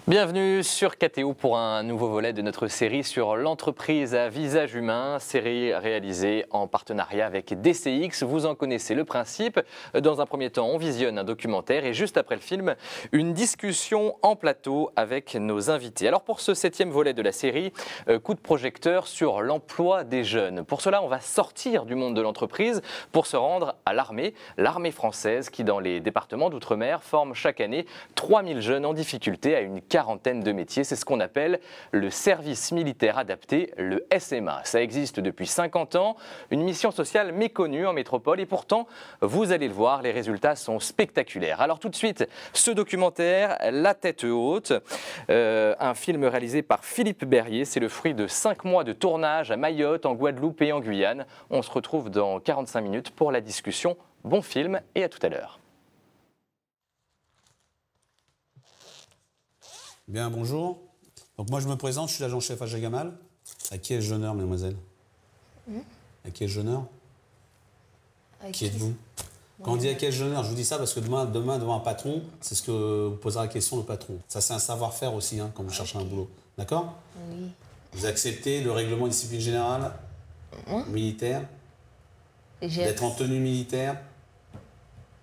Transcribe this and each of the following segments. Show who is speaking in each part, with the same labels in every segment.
Speaker 1: Bienvenue sur KTO pour un nouveau volet de notre série sur l'entreprise à visage humain, série réalisée en partenariat avec DCX. Vous en connaissez le principe. Dans un premier temps, on visionne un documentaire et juste après le film, une discussion en plateau avec nos invités. Alors pour ce 7e volet de la série, coup de projecteur sur l'emploi des jeunes. Pour cela, on va sortir du monde de l'entreprise pour se rendre à l'armée française qui dans les départements d'outre-mer forme chaque année 3000 jeunes en difficulté à une quarantaine de métiers. C'est ce qu'on appelle le service militaire adapté, le SMA. Ça existe depuis 50 ans, une mission sociale méconnue en métropole et pourtant, vous allez le voir, les résultats sont spectaculaires. Alors tout de suite, ce documentaire, La tête haute, un film réalisé par Philippe Berrier. C'est le fruit de 5 mois de tournage à Mayotte, en Guadeloupe et en Guyane. On se retrouve dans 45 minutes pour la discussion. Bon film et à tout à l'heure.
Speaker 2: Bien, bonjour. Donc moi je me présente, je suis l'agent-chef Ajay Gamal. À qui ai-je l'honneur, mademoiselle? À qui ai-je l'honneur? Qui êtes-vous? Quand on dit à qui ai-je l'honneur, je vous dis ça parce que demain devant un patron, c'est ce que vous posera la question le patron. Ça c'est un savoir-faire aussi quand vous cherchez un boulot. D'accord?
Speaker 3: Oui.
Speaker 2: Vous acceptez le règlement de discipline générale militaire? D'être en tenue militaire?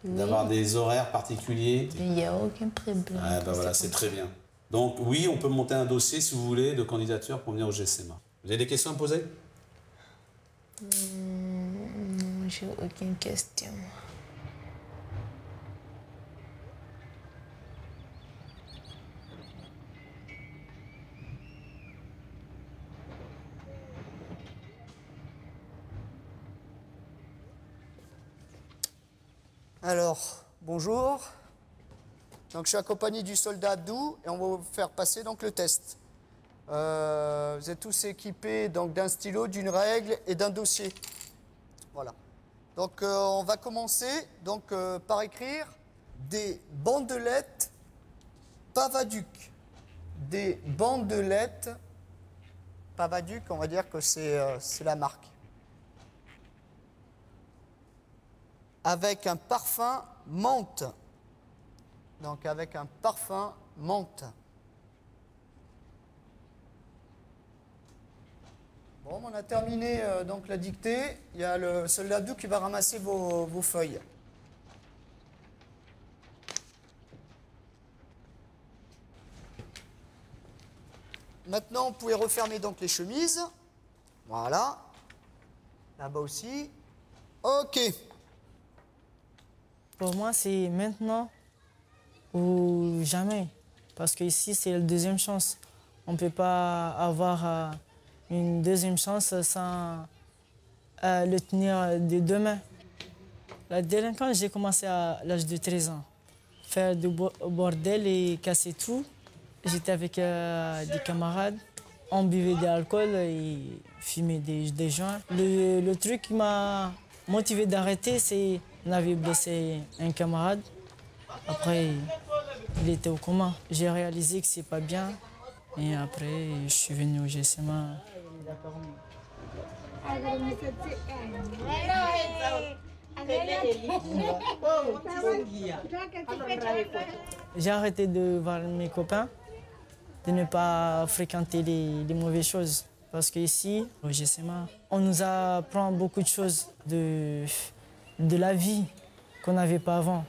Speaker 3: Oui.
Speaker 2: D'avoir des horaires particuliers?
Speaker 3: Il n'y a aucun problème.
Speaker 2: Ah, ben voilà, c'est très bien. Donc oui, on peut monter un dossier, si vous voulez, de candidature pour venir au GSMA. Vous avez des questions à me poser?
Speaker 3: Non, j'ai aucune question.
Speaker 4: Alors, bonjour. Donc, je suis accompagné du soldat Abdou et on va vous faire passer donc, le test. Vous êtes tous équipés d'un stylo, d'une règle et d'un dossier. Voilà. Donc, on va commencer par écrire des bandelettes Pavaduc. Des bandelettes Pavaduc, on va dire que c'est la marque. Avec un parfum menthe. Donc avec un parfum menthe. Bon, on a terminé donc la dictée. Il y a le soldat Abdou qui va ramasser vos feuilles. Maintenant, vous pouvez refermer donc les chemises. Voilà. Là-bas aussi. Ok.
Speaker 5: Pour moi, c'est maintenant ou jamais. Parce qu'ici, c'est la deuxième chance. On ne peut pas avoir une deuxième chance sans le tenir de demain. La délinquance, j'ai commencé à l'âge de 13 ans. Faire du bordel et casser tout. J'étais avec des camarades. On buvait de l'alcool et fumait des joints. Le truc qui m'a motivé d'arrêter, c'est qu'on avait blessé un camarade. Après, il était au coma. J'ai réalisé que c'est pas bien. Et après, je suis venu au GSMA. J'ai arrêté de voir mes copains, de ne pas fréquenter les mauvaises choses. Parce qu'ici, au GSMA, on nous apprend beaucoup de choses de la vie qu'on n'avait pas avant.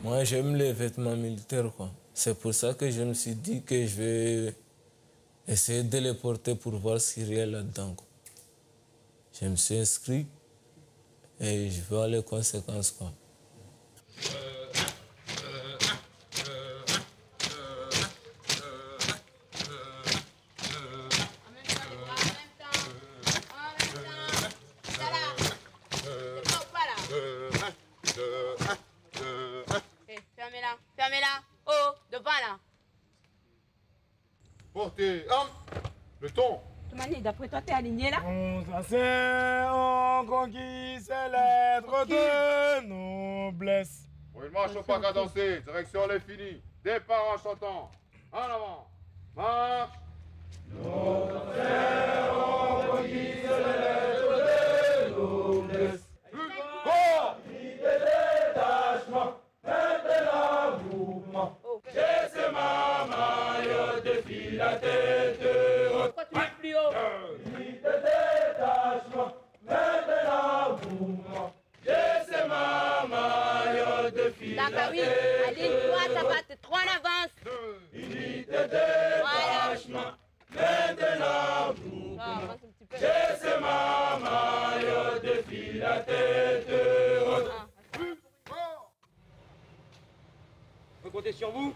Speaker 6: Moi, j'aime les vêtements militaires, quoi. C'est pour ça que je me suis dit que je vais essayer de les porter pour voir ce qu'il y a là-dedans, quoi. Je me suis inscrit et je vais voir les conséquences, quoi.
Speaker 7: Fermez-la. Oh, devant là.
Speaker 8: Portez, le ton.
Speaker 7: D'après toi, t'es aligné là?
Speaker 9: On conquise les lettres de noblesse.
Speaker 8: Pour une marche au pas cadencé, direction les finis. Départ en chantant. En avant. Marche. Nos frères ont conquis les lettres de noblesse. Quoi? Détachement, maintenant mouvement.
Speaker 9: GSMA, Mayotte défile la tête haute.
Speaker 10: On peut compter sur vous?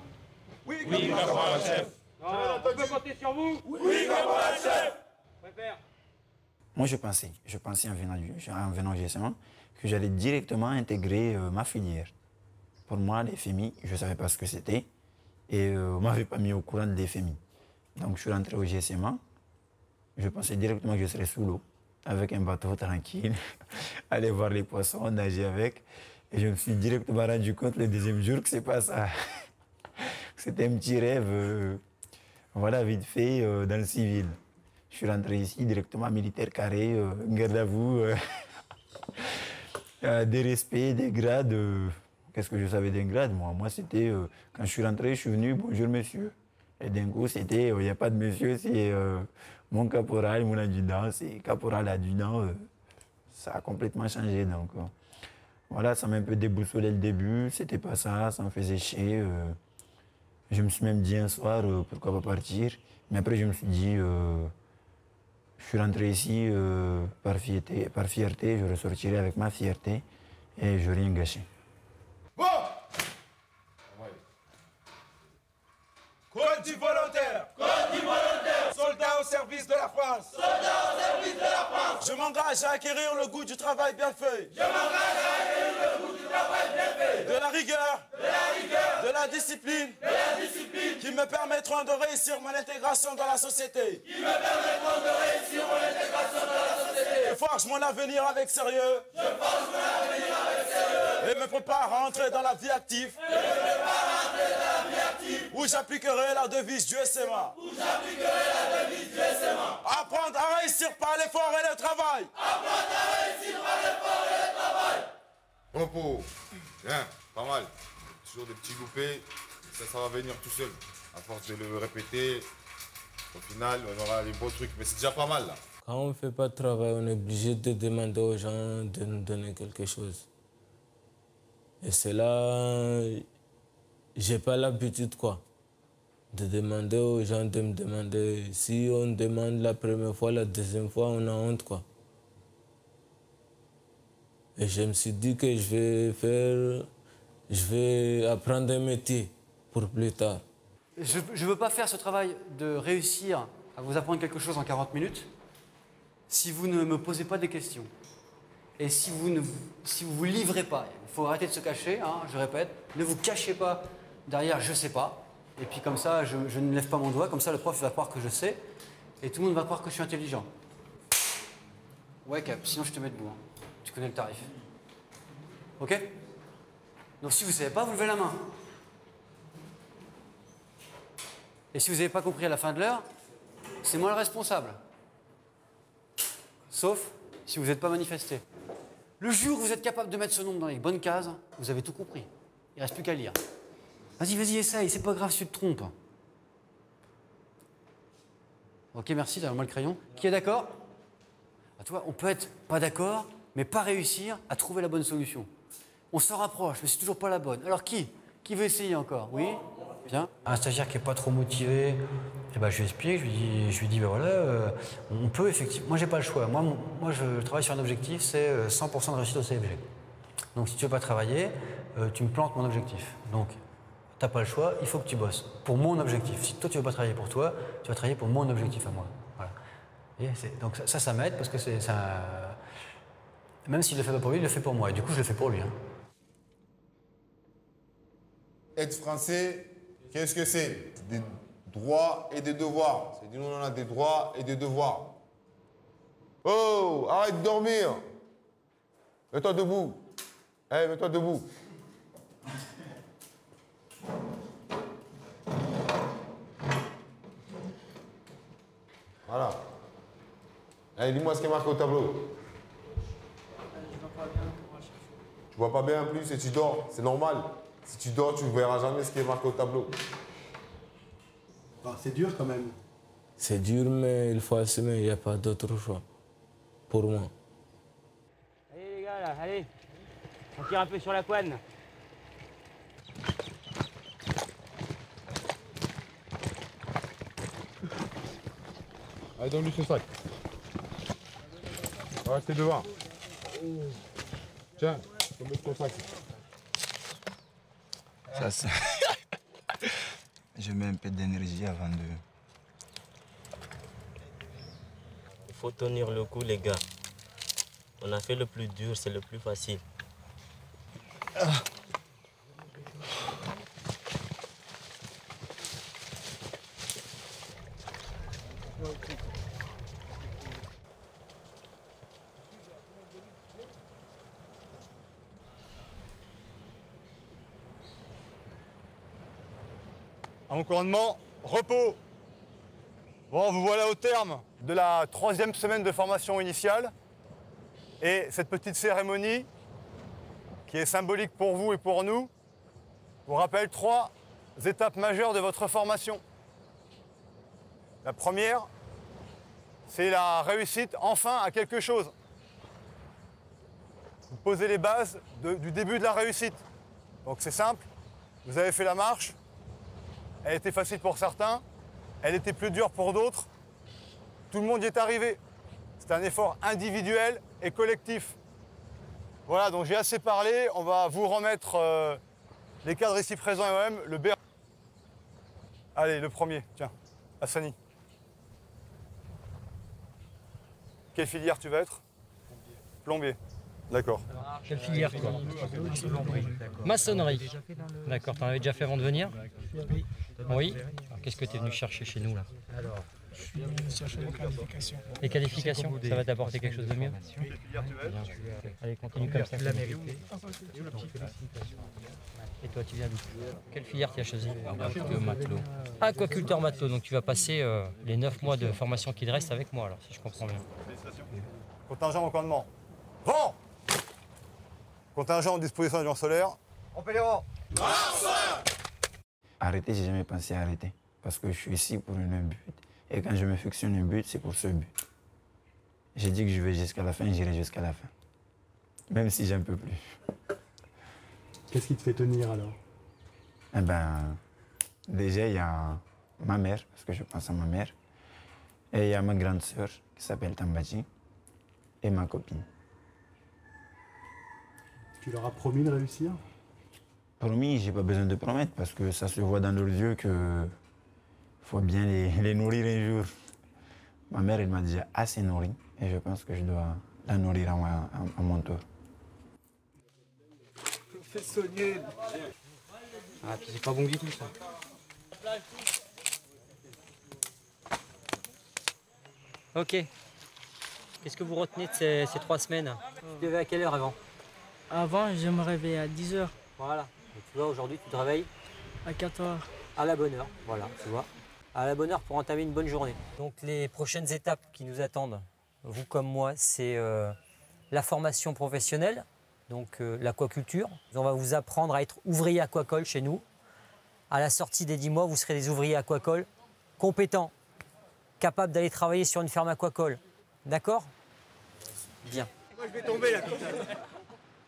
Speaker 9: Oui, caporal chef.
Speaker 10: On peut compter sur vous?
Speaker 9: Oui, caporal chef.
Speaker 10: Préfère.
Speaker 11: Moi, je pensais en venant au GSMA que j'allais directement intégrer ma filière. Pour moi, les FMI, je ne savais pas ce que c'était et on ne m'avait pas mis au courant des FMI. Donc, je suis rentré au GSMA. Je pensais directement que je serais sous l'eau, avec un bateau tranquille, aller voir les poissons, nager avec. Et je me suis directement rendu compte le deuxième jour que c'est pas ça. C'était un petit rêve, voilà, vite fait, dans le civil. Je suis rentré ici directement militaire carré, garde à vous, des respects, des grades. Qu'est-ce que je savais d'un grade, moi? Moi, c'était, quand je suis rentré, je suis venu, bonjour monsieur. Et d'un coup, c'était, il n'y a pas de monsieur, c'est mon caporal, mon adjudant, c'est caporal adjudant. Ça a complètement changé, donc voilà, ça m'a un peu déboussolé le début, c'était pas ça, ça me faisait chier. Je me suis même dit un soir, pourquoi pas partir? Mais après, je me suis dit, je suis rentré ici par fierté, je ressortirai avec ma fierté et je n'ai rien gâché.
Speaker 9: Bon! Code du volontaire! Code du volontaire! Soldat au service de la France! Soldat au service de la France! Je m'engage à acquérir le goût du travail bien fait! Je m'engage à acquérir le goût du travail bien fait! De la rigueur! De la rigueur! De la discipline! De la discipline! Qui me permettront de réussir mon intégration dans la société! Qui me permettront de réussir mon intégration dans la société! Je forge mon avenir avec sérieux! Je forge mon avenir avec sérieux! Et me prépare à entrer dans la vie active! Et me prépare à entrer dans la vie active! Où j'appliquerai la devise du SMA. Où j'appliquerai la devise du SMA. Apprendre à réussir par l'effort et le travail. Apprendre à réussir par l'effort et le travail.
Speaker 8: Repos. Bien, pas mal. Toujours des petits loupés. Ça va venir tout seul. À force de le répéter, au final, on aura les beaux trucs. Mais c'est déjà pas mal, là.
Speaker 6: Quand on ne fait pas de travail, on est obligé de demander aux gens de nous donner quelque chose. Et c'est là, j'ai pas l'habitude, quoi, de demander aux gens de me demander. Si on demande la première fois, la deuxième fois, on a honte, quoi. Et je me suis dit que je vais apprendre un métier pour plus tard.
Speaker 12: Je ne veux pas faire ce travail de réussir à vous apprendre quelque chose en 40 minutes si vous ne me posez pas des questions. Et si vous livrez pas. Il faut arrêter de se cacher, hein, je répète. Ne vous cachez pas derrière « je sais pas ». Et puis comme ça, je ne lève pas mon doigt. Comme ça, le prof va croire que je sais. Et tout le monde va croire que je suis intelligent. Ouais, Cap, sinon je te mets debout. Hein. Tu connais le tarif. Ok? Donc si vous ne savez pas, vous levez la main. Et si vous n'avez pas compris à la fin de l'heure, c'est moi le responsable. Sauf si vous n'êtes pas manifesté. Le jour où vous êtes capable de mettre ce nombre dans les bonnes cases, vous avez tout compris. Il ne reste plus qu'à lire. Vas-y, essaye, c'est pas grave si tu te trompes. Ok, merci, donne-moi le crayon. Qui est d'accord? Ah, tu vois, on peut être pas d'accord, mais pas réussir à trouver la bonne solution. On s'en rapproche, mais c'est toujours pas la bonne. Alors qui veut essayer encore? Oui? Bien. Un stagiaire qui n'est pas trop motivé, eh ben, je lui explique, je lui dis ben voilà, on peut effectivement. Moi, j'ai pas le choix. Moi, je travaille sur un objectif, c'est 100% de réussite au CFG. Donc, si tu veux pas travailler, tu me plantes mon objectif. Donc, tu n'as pas le choix, il faut que tu bosses pour mon objectif. Si toi, tu veux pas travailler pour toi, tu vas travailler pour mon objectif à moi. Voilà. Et donc, ça m'aide parce que même s'il le fait pas pour lui, il le fait pour moi. Et du coup, je le fais pour lui. Hein.
Speaker 8: Être français, qu'est-ce que c'est? Des droits et des devoirs. C'est-à-dire nous, on a des droits et des devoirs. Oh, arrête de dormir. Mets-toi debout. Hey, mets-toi debout. Voilà. Allez, dis-moi ce qui est marqué au tableau. Tu vois pas bien en plus et tu dors, c'est normal. Si tu dors, tu ne verras jamais ce qui est marqué au tableau.
Speaker 2: Bon, c'est dur quand même.
Speaker 6: C'est dur, mais il faut assumer, il n'y a pas d'autre choix. Pour moi.
Speaker 10: Allez les gars, là, allez. On tire un peu sur la couenne.
Speaker 8: Allez, donne-lui ce sac. On va rester devant. Tiens, on met comme ça.
Speaker 11: Ça. Je mets un peu d'énergie avant de...
Speaker 10: Il faut tenir le coup, les gars. On a fait le plus dur, c'est le plus facile.
Speaker 13: À mon commandement, repos. Bon, vous voilà au terme de la 3e semaine de formation initiale. Et cette petite cérémonie, qui est symbolique pour vous et pour nous, vous rappelle 3 étapes majeures de votre formation. La première, c'est la réussite enfin à quelque chose. Vous posez les bases du début de la réussite. Donc c'est simple, vous avez fait la marche, elle était facile pour certains, elle était plus dure pour d'autres. Tout le monde y est arrivé. C'est un effort individuel et collectif. Voilà, donc j'ai assez parlé. On va vous remettre les cadres ici présents et moi-même, le B. Allez, le premier, tiens, Hassani. Quelle filière tu vas être? Plombier. D'accord.
Speaker 14: Quelle filière toi? Maçonnerie. D'accord, t'en avais déjà fait avant de venir? Oui. Alors qu'est-ce que tu es venu chercher chez nous là?
Speaker 15: Alors, je suis venu chercher les qualifications.
Speaker 14: Les qualifications, ça va t'apporter quelque chose de mieux? Allez, continue comme ça. Et toi, tu viens d'où? Quelle filière tu as choisi?
Speaker 10: Matelot.
Speaker 14: Aquaculteur matelot, donc tu vas passer les 9 mois de formation qui te restent avec moi alors, si je comprends bien.
Speaker 13: Contingent au commandement. Vent! Contingent en disposition d'avion solaire. On fait les rangs.
Speaker 11: Arrêter, j'ai jamais pensé à arrêter. Parce que je suis ici pour un but. Et quand je me fixe un but, c'est pour ce but. J'ai dit que je vais jusqu'à la fin, j'irai jusqu'à la fin. Même si j'en peux plus.
Speaker 16: Qu'est-ce qui te fait tenir alors?
Speaker 11: Eh ben, déjà, il y a ma mère, parce que je pense à ma mère. Et il y a ma grande sœur, qui s'appelle Tambachi. Et ma copine.
Speaker 16: Tu leur as promis de réussir?
Speaker 11: Promis, j'ai pas besoin de promettre, parce que ça se voit dans leurs yeux que faut bien les nourrir un jour. Ma mère, elle m'a déjà assez nourri, et je pense que je dois la nourrir à mon tour.
Speaker 12: Fais soigner. Ah, puis c'est pas bon du tout ça.
Speaker 14: Ok. Qu'est-ce que vous retenez de ces 3 semaines? Tu te levais à quelle heure avant?
Speaker 5: Avant, je me réveillais à 10 h.
Speaker 14: Voilà. Et tu vois, aujourd'hui, tu te réveilles
Speaker 5: À 4 h.
Speaker 14: à la bonne heure. Voilà, tu vois. À la bonne heure pour entamer une bonne journée. Donc, les prochaines étapes qui nous attendent, vous comme moi, c'est la formation professionnelle, donc l'aquaculture. On va vous apprendre à être ouvrier aquacole chez nous. À la sortie des 10 mois, vous serez des ouvriers aquacoles compétents, capables d'aller travailler sur une ferme aquacole. D'accord? Bien.
Speaker 12: Moi je vais tomber là.
Speaker 10: Il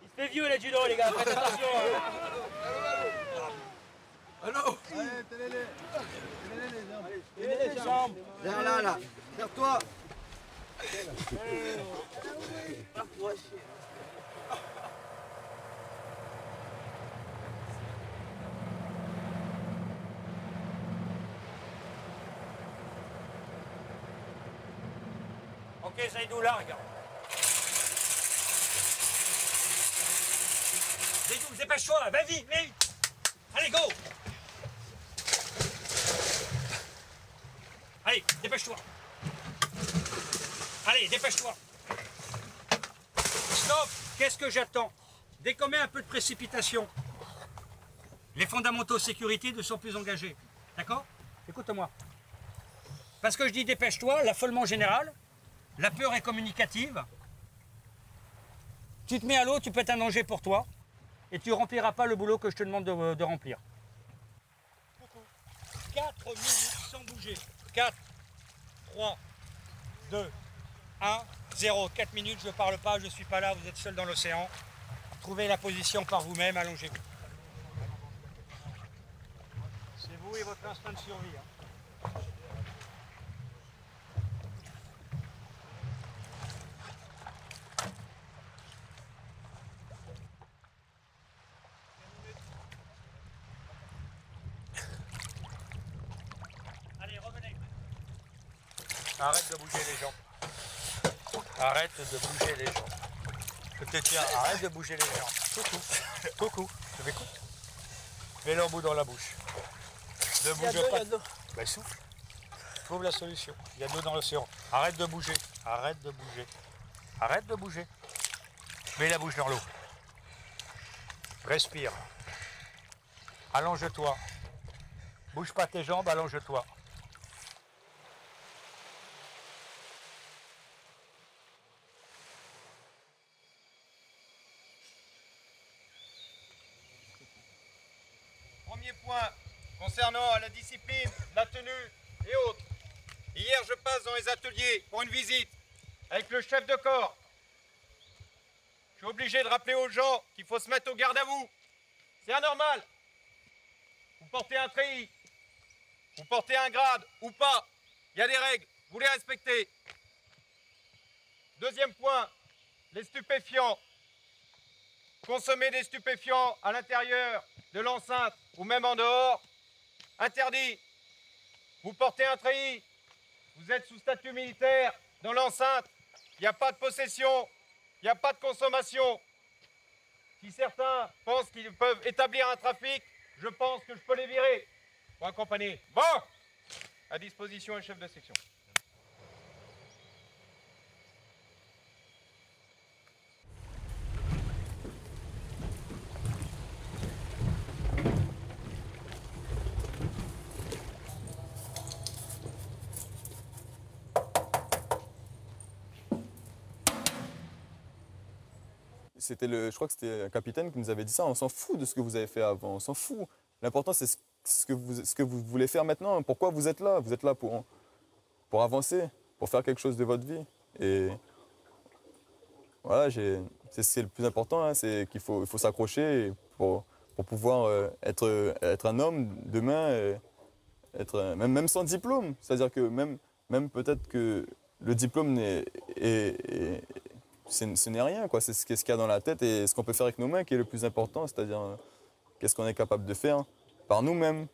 Speaker 10: se fait vieux les judo, les gars, faites attention.
Speaker 12: Allô?
Speaker 10: Tenez les jambes.
Speaker 12: Viens là. Serre-toi.
Speaker 10: Ok, Zaidou, largue. Zaidou, dépêche-toi, vas-y, vite. Allez, go. Allez, dépêche-toi. Allez, dépêche-toi. Stop. Qu'est-ce que j'attends? Dès qu'on met un peu de précipitation, les fondamentaux sécurité ne sont plus engagés. D'accord? Écoute-moi. Parce que je dis dépêche-toi, l'affolement général, la peur est communicative. Tu te mets à l'eau, tu peux être un danger pour toi et tu ne rempliras pas le boulot que je te demande de remplir. 4 minutes sans bouger. 4, 3, 2, 1, 0. 4 minutes, je ne parle pas, je ne suis pas là, vous êtes seul dans l'océan. Trouvez la position par vous-même, allongez-vous. C'est vous et votre instinct de survie. Arrête de bouger les jambes. Arrête de bouger les jambes. Je te tiens, arrête de bouger les jambes. Coucou, tu m'écoutes? Mets l'embout dans la bouche. Ne bouge pas. Ben, souffle. Trouve la solution. Il y a de l'eau dans l'océan. Arrête de bouger. Arrête de bouger. Arrête de bouger. Mets la bouche dans l'eau. Respire. Allonge-toi. Bouge pas tes jambes, allonge-toi. Premier point concernant la discipline, la tenue et autres. Hier, je passe dans les ateliers pour une visite avec le chef de corps. Je suis obligé de rappeler aux gens qu'il faut se mettre au garde à vous. C'est anormal. Vous portez un treillis, vous portez un grade ou pas. Il y a des règles, vous les respectez. Deuxième point, les stupéfiants. Consommer des stupéfiants à l'intérieur de l'enceinte ou même en dehors, interdit. Vous portez un treillis, vous êtes sous statut militaire dans l'enceinte, il n'y a pas de possession, il n'y a pas de consommation. Si certains pensent qu'ils peuvent établir un trafic, je pense que je peux les virer. Pour accompagner. Bon, à disposition, le chef de section.
Speaker 17: Je crois que c'était un capitaine qui nous avait dit ça, on s'en fout de ce que vous avez fait avant, on s'en fout. L'important c'est ce que vous voulez faire maintenant, pourquoi vous êtes là pour avancer, pour faire quelque chose de votre vie. Et voilà, c'est le plus important, hein, c'est qu'il faut s'accrocher pour pouvoir être un homme demain, même sans diplôme. C'est-à-dire que même peut-être que le diplôme ce n'est rien, quoi. C'est ce qu'il y a dans la tête et ce qu'on peut faire avec nos mains qui est le plus important, c'est-à-dire qu'est-ce qu'on est capable de faire par nous-mêmes.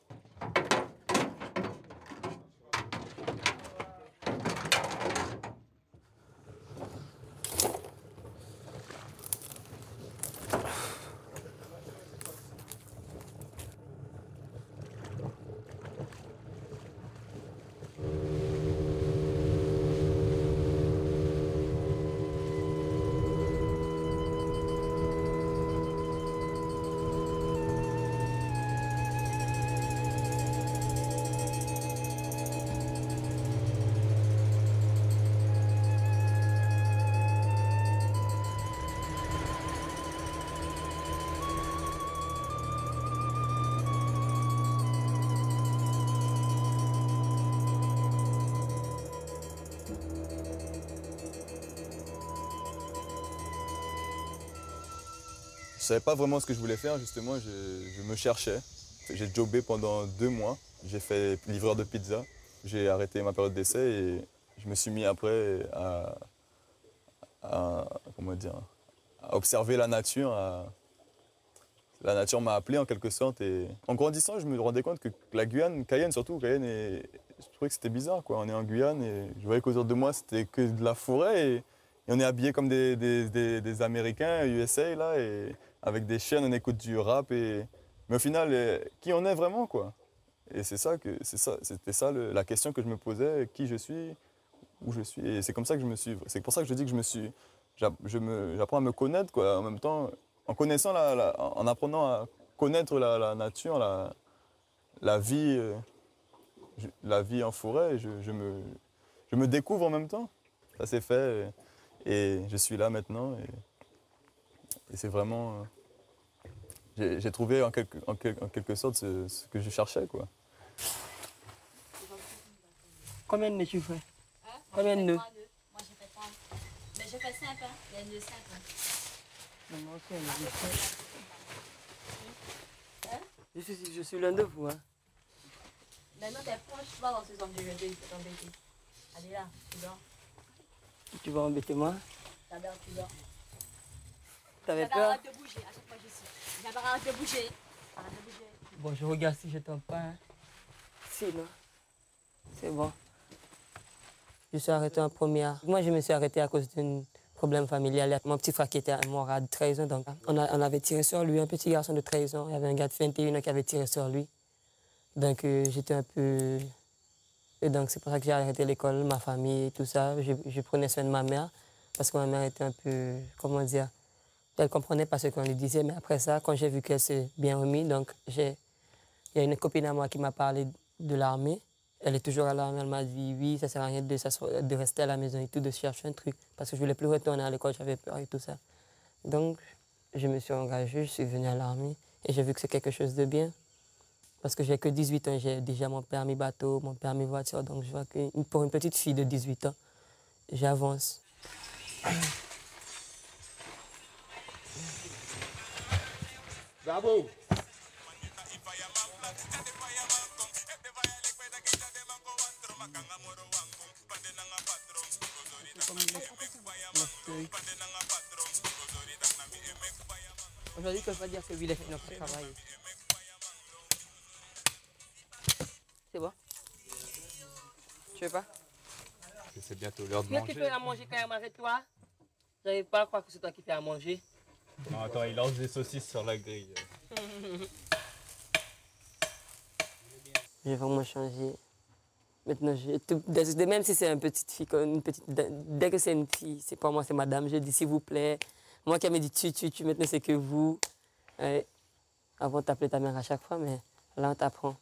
Speaker 17: Je savais pas vraiment ce que je voulais faire, justement, je me cherchais. J'ai jobé pendant 2 mois, j'ai fait livreur de pizza. J'ai arrêté ma période d'essai et je me suis mis après à observer la nature. La nature m'a appelé en quelque sorte et en grandissant, je me rendais compte que la Guyane, Cayenne surtout, je trouvais que c'était bizarre, quoi. On est en Guyane et je voyais qu'autour de moi c'était que de la forêt et on est habillés comme des Américains, USA là, et avec des chaînes, on écoute du rap mais au final, qui on est vraiment, quoi. Et c'était ça la question que je me posais, qui je suis, où je suis. Et c'est comme ça que c'est pour ça que je dis que j'apprends à me connaître, quoi. En même temps, en connaissant en apprenant à connaître la nature, la vie en forêt, je me découvre en même temps. Ça s'est fait et je suis là maintenant. Et c'est vraiment... J'ai trouvé en quelque sorte ce que je cherchais, quoi.
Speaker 18: Combien de nœuds tu fais? Combien de nœuds?
Speaker 19: Moi, j'ai fait 30. Mais je fais 5, hein. Les nœuds 5.
Speaker 18: Moi aussi, je suis l'un de vous, hein.
Speaker 19: Maintenant, t'es proche, tu vas dans ces hommes de t'embêter. Allez là, tu dors.
Speaker 18: Tu vas embêter moi?
Speaker 19: D'abord, tu dors.
Speaker 18: T'avais peur?
Speaker 19: Arrête de bouger, à chaque fois je suis. D'abord, arrête de bouger. Arrête de bouger.
Speaker 18: Bon, je regarde si je tombe pas, hein. Si, non. C'est bon. Je suis arrêté en première. Moi, je me suis arrêté à cause d'un problème familial. Il y a mon petit frère qui était mort à 13 ans. Donc, on avait tiré sur lui, un petit garçon de 13 ans. Il y avait un gars de 21 ans qui avait tiré sur lui. Donc, j'étais un peu... Et donc, c'est pour ça que j'ai arrêté l'école, ma famille et tout ça. Je prenais soin de ma mère parce que ma mère était un peu... Comment dire? Elle ne comprenait pas ce qu'on lui disait. Mais après ça, quand j'ai vu qu'elle s'est bien remise, donc il y a une copine à moi qui m'a parlé de l'armée. Elle est toujours à l'armée. Elle m'a dit oui, ça ne sert à rien de rester à la maison et tout, de chercher un truc. Parce que je ne voulais plus retourner à l'école, j'avais peur et tout ça. Donc, je me suis engagée, je suis venue à l'armée. Et j'ai vu que c'est quelque chose de bien. Parce que j'ai que 18 ans, j'ai déjà mon permis bateau, mon permis voiture. Donc, je vois que pour une petite fille de 18 ans, j'avance.
Speaker 8: Bravo.
Speaker 18: Aujourd'hui, je ne peux pas dire que Will n'a pas travaillé. C'est bon? Tu veux pas?
Speaker 17: C'est bientôt l'heure de
Speaker 18: Qui est-ce qui fait à manger quand même avec toi? J'arrive pas à croire que c'est toi qui fais à manger.
Speaker 17: Non, attends, il lance des saucisses sur la grille.
Speaker 18: J'ai vraiment changé. Maintenant, même si c'est une petite fille, dès que c'est une fille, c'est pas moi, c'est madame, je dis s'il vous plaît. Moi qui me dit tu, maintenant c'est que vous. Avant, t'appelais ta mère à chaque fois, mais là, on t'apprend.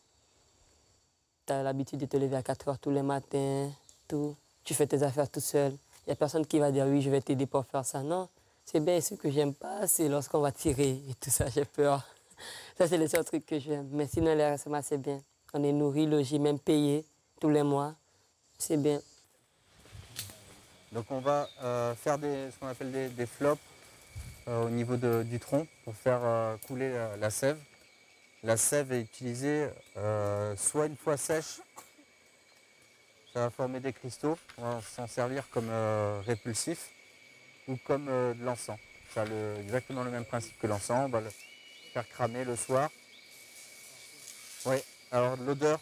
Speaker 18: T'as l'habitude de te lever à 4 heures tous les matins, tout. Tu fais tes affaires tout seul. Il n'y a personne qui va dire oui, je vais t'aider pour faire ça. Non, c'est bien. Ce que j'aime pas, c'est lorsqu'on va tirer et tout ça, j'ai peur. Ça, c'est le seul truc que j'aime. Mais sinon, le reste, c'est bien. On est nourri, logé, même payé tous les mois. C'est bien.
Speaker 20: Donc on va faire ce qu'on appelle des flops au niveau du tronc pour faire couler la sève. La sève est utilisée soit une fois sèche, ça va former des cristaux, on va s'en servir comme répulsif ou comme de l'encens. Ça a exactement le même principe que l'encens, on va le faire cramer le soir. Oui, alors l'odeur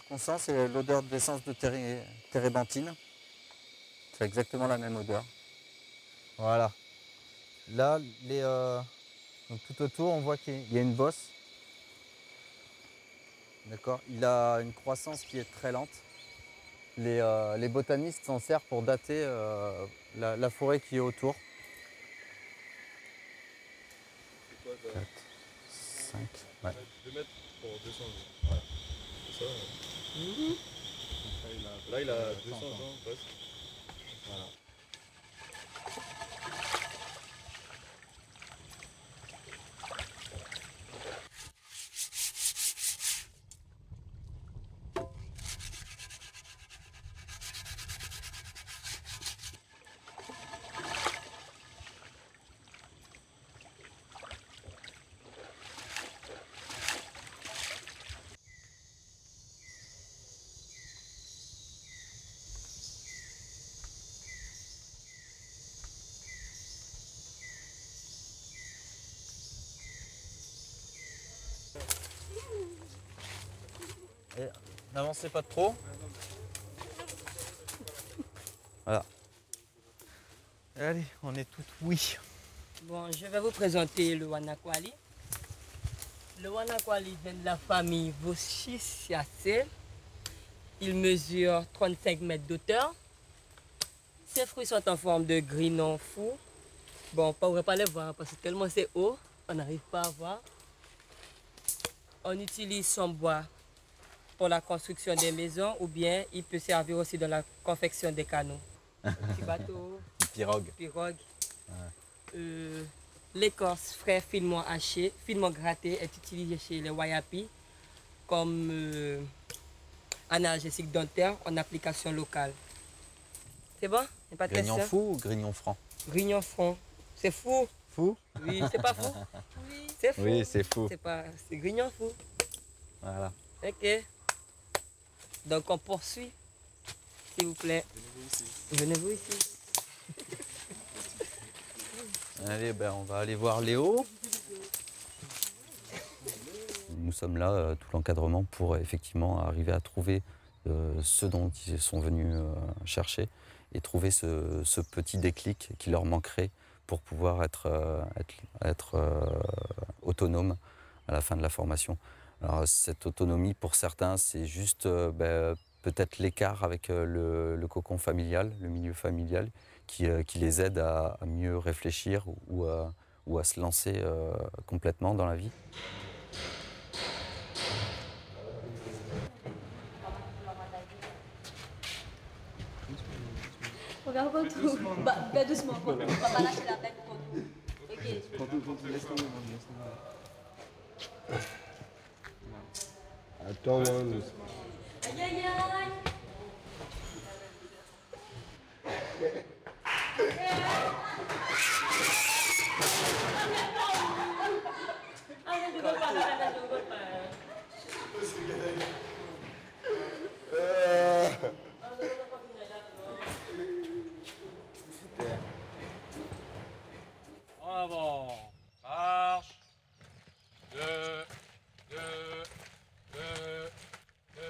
Speaker 20: qu'on sent, c'est l'odeur d'essence de térébenthine. C'est exactement la même odeur. Voilà. Là, donc tout autour, on voit qu'il y a une bosse. D'accord. Il a une croissance qui est très lente. Les botanistes s'en servent pour dater la forêt qui est autour. 4, 5, ouais.
Speaker 17: 2 mètres pour 200 ans. Ouais. C'est ça. Là, il a 200 ans presque. Voilà.
Speaker 20: N'avancez pas trop. Voilà. Allez, on est toutes oui.
Speaker 18: Bon, je vais vous présenter le Wanakwali. Le Wanakwali vient de la famille Voschiaceae. Il mesure 35 mètres d'auteur. Ses fruits sont en forme de grinon fou. Bon, on ne pourrait pas les voir parce que tellement c'est haut, on n'arrive pas à voir. On utilise son bois pour la construction des maisons ou bien il peut servir aussi dans la confection des canots. Petit bateau.
Speaker 20: Pirogue.
Speaker 18: Pirogue. Ouais. L'écorce frais finement hachée, finement grattée est utilisée chez les Wayapi comme analgésique dentaire en application locale. C'est bon? Il n'y a pas de
Speaker 20: Grignon
Speaker 18: question?
Speaker 20: fou ou grignon franc?
Speaker 18: Grignon franc. C'est fou.
Speaker 20: Fou?
Speaker 18: Oui, c'est pas fou? Oui, c'est fou.
Speaker 20: Oui, c'est fou.
Speaker 18: C'est grignon fou.
Speaker 20: Voilà.
Speaker 18: Ok. Donc on poursuit, s'il vous plaît. Venez-vous ici.
Speaker 20: Allez, ben, on va aller voir Léo. Nous sommes là, tout l'encadrement, pour effectivement arriver à trouver
Speaker 21: ce dont ils sont venus chercher et trouver ce petit déclic qui leur manquerait pour pouvoir être autonome à la fin de la formation. Alors, cette autonomie, pour certains, c'est juste peut-être l'écart avec le cocon familial, le milieu familial, qui les aide à mieux réfléchir ou à se lancer complètement dans la vie.
Speaker 19: Regarde pas tout. Bah, doucement, quoi. On va pas lâcher la tête pour tout. Ok.
Speaker 8: Attends,
Speaker 19: Aïe, aïe, aïe.
Speaker 10: En avant. Marche. 2, 2, 2, 2.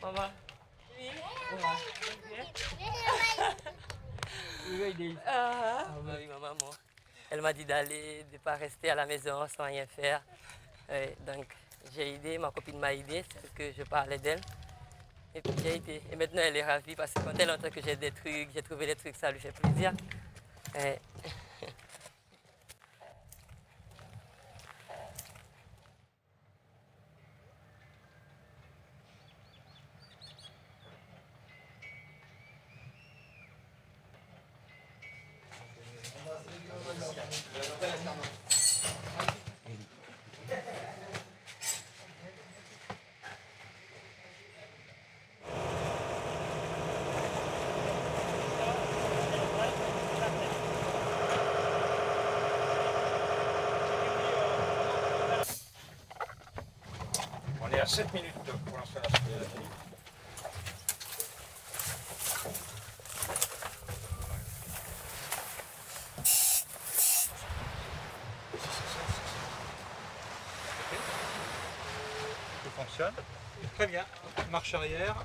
Speaker 18: Maman. Oui. Ah oui, ma maman. Elle m'a dit d'aller, de ne pas rester à la maison sans rien faire. Donc j'ai aidé, ma copine m'a aidé, c'est ce que je parlais d'elle. Et puis j'ai été. Et maintenant elle est ravie parce que quand elle entend que j'ai des trucs, j'ai trouvé des trucs, ça lui fait plaisir.
Speaker 10: On est à 7 minutes pour l'installation. Tout fonctionne. Très bien. Marche arrière.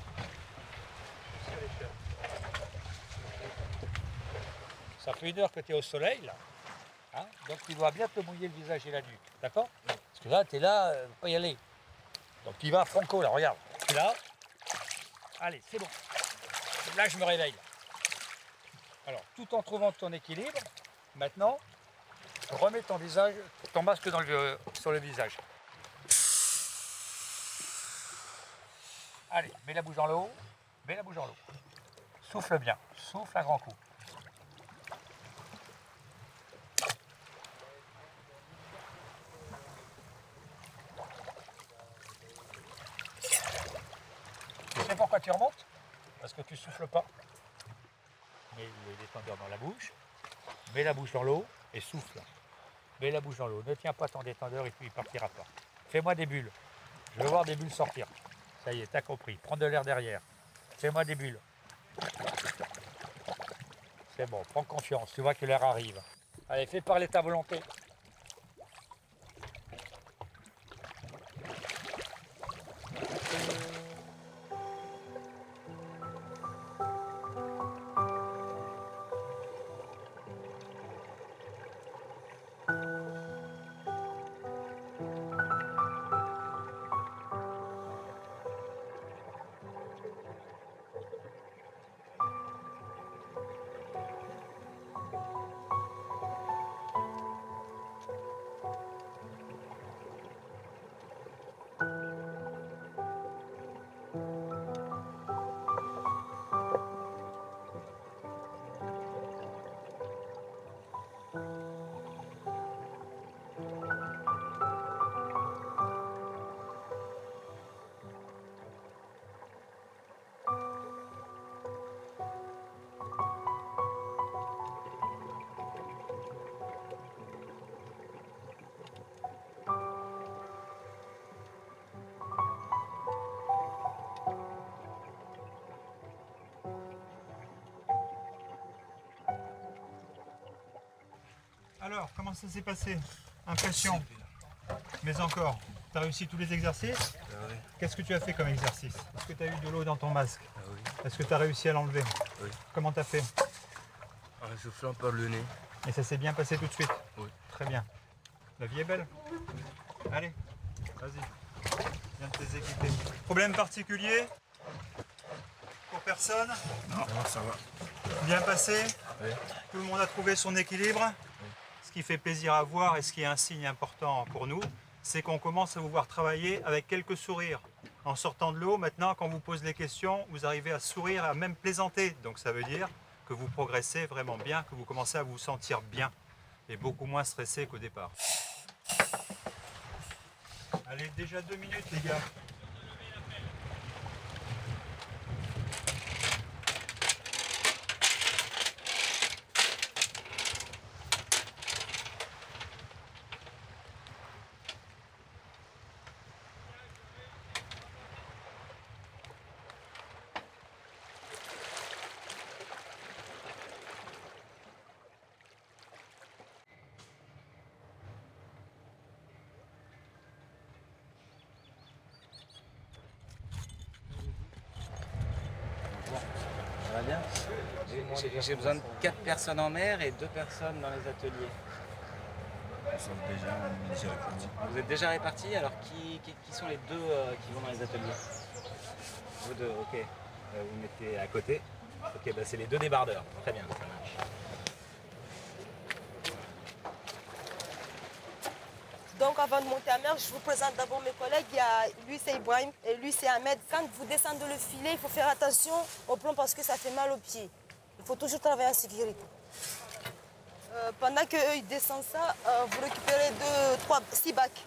Speaker 10: Ça fait 1 heure que tu es au soleil là. Hein, donc tu dois bien te mouiller le visage et la nuque. D'accord? Parce que là, tu es là, faut pas y aller. Donc tu vas franco là, regarde. Tu es là. Allez, c'est bon. Là, je me réveille. Alors, tout en trouvant ton équilibre, maintenant, remets ton visage, ton masque sur le visage. Allez, mets la bouche dans l'eau. Mets la bouche dans l'eau. Souffle bien. Souffle un grand coup. Tu sais pourquoi tu remontes? Parce que tu souffles pas. Mets le détendeur dans la bouche, mets la bouche dans l'eau et souffle. Mets la bouche dans l'eau. Ne tiens pas ton détendeur et puis il partira pas. Fais-moi des bulles. Je veux voir des bulles sortir. Ça y est, t'as compris. Prends de l'air derrière. Fais-moi des bulles. C'est bon, prends confiance. Tu vois que l'air arrive. Allez, fais parler ta volonté.
Speaker 1: Alors, comment ça s'est passé? Impression. Mais encore, tu as réussi tous les exercices?
Speaker 6: Oui.
Speaker 1: Qu'est-ce que tu as fait comme exercice? Est-ce que tu as eu de l'eau dans ton masque?
Speaker 6: Oui.
Speaker 1: Est-ce que tu as réussi à l'enlever?
Speaker 6: Oui.
Speaker 1: Comment tu as fait?
Speaker 6: En soufflant par le nez.
Speaker 1: Et ça s'est bien passé tout de suite?
Speaker 6: Oui.
Speaker 1: Très bien. La vie est belle. Allez, vas-y. Viens de tes équiper. Problème particulier? Pour personne?
Speaker 6: Non, ça va.
Speaker 1: Bien passé?
Speaker 6: Oui.
Speaker 1: Tout le monde a trouvé son équilibre? Ce qui fait plaisir à voir et ce qui est un signe important pour nous, c'est qu'on commence à vous voir travailler avec quelques sourires. En sortant de l'eau, maintenant, quand on vous pose les questions, vous arrivez à sourire, à même plaisanter. Donc ça veut dire que vous progressez vraiment bien, que vous commencez à vous sentir bien et beaucoup moins stressé qu'au départ. Allez, déjà 2 minutes, les gars.
Speaker 22: Ça va bien? J'ai besoin de 4 personnes en mer et 2 personnes dans les ateliers.
Speaker 6: On est déjà répartis.
Speaker 22: Vous êtes déjà répartis? Alors qui sont les 2 qui vont dans les ateliers? Vous 2, ok. Vous mettez à côté. Ok, bah c'est les 2 débardeurs. Très bien, ça marche.
Speaker 23: Donc avant de monter à mer, je vous présente d'abord mes collègues. Lui c'est Ibrahim et lui c'est Ahmed. Quand vous descendez le filet, il faut faire attention au plomb parce que ça fait mal aux pieds. Il faut toujours travailler en sécurité. Pendant qu'eux ils descendent ça, vous récupérez 6 bacs.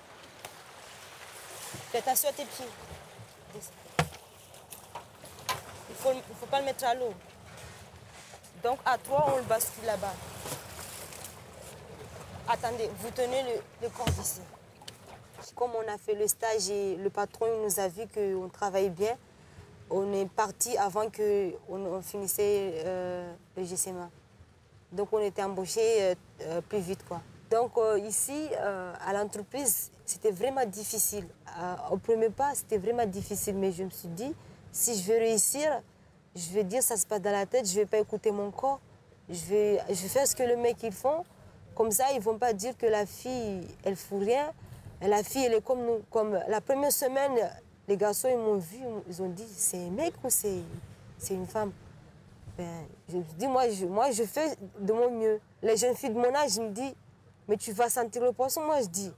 Speaker 23: Fais attention à tes pieds. Il ne faut pas le mettre à l'eau. Donc à 3, on le bascule là-bas. Attendez, vous tenez le corps d'ici. Comme on a fait le stage et le patron il nous a vu qu'on travaillait bien, on est parti avant qu'on finissait le GCMA. Donc on était embauchés plus vite, quoi. Donc ici, à l'entreprise, c'était vraiment difficile. Au premier pas, c'était vraiment difficile, mais je me suis dit, si je veux réussir, je vais dire ça se passe dans la tête, je ne vais pas écouter mon corps, je vais faire ce que les mecs ils font. Comme ça, ils ne vont pas dire que la fille, elle ne fout rien. La fille, elle est comme nous. Comme la première semaine, les garçons, ils m'ont vu, ils ont dit, c'est un mec ou c'est une femme? Ben, je me dis, moi, je fais de mon mieux. Les jeunes filles de mon âge, ils me disent, mais tu vas sentir le poisson? Moi, je dis,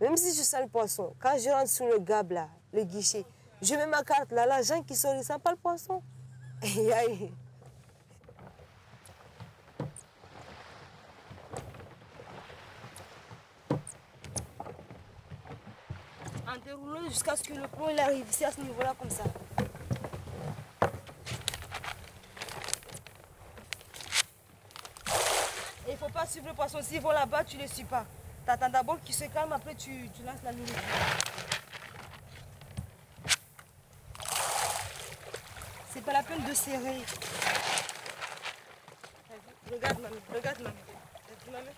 Speaker 23: même si je sens le poisson, quand je rentre sur le gab, là, le guichet, je mets ma carte là, l'agent qui sort, il ne sent pas le poisson. En déroulant jusqu'à ce que le plomb il arrive ici à ce niveau-là comme ça. Et il ne faut pas suivre le poisson. S'ils vont là-bas, tu ne les suis pas. Tu attends d'abord qu'il se calme, après tu lances la nourriture. C'est pas la peine de serrer. Regarde maman, regarde maman. T'as vu maman?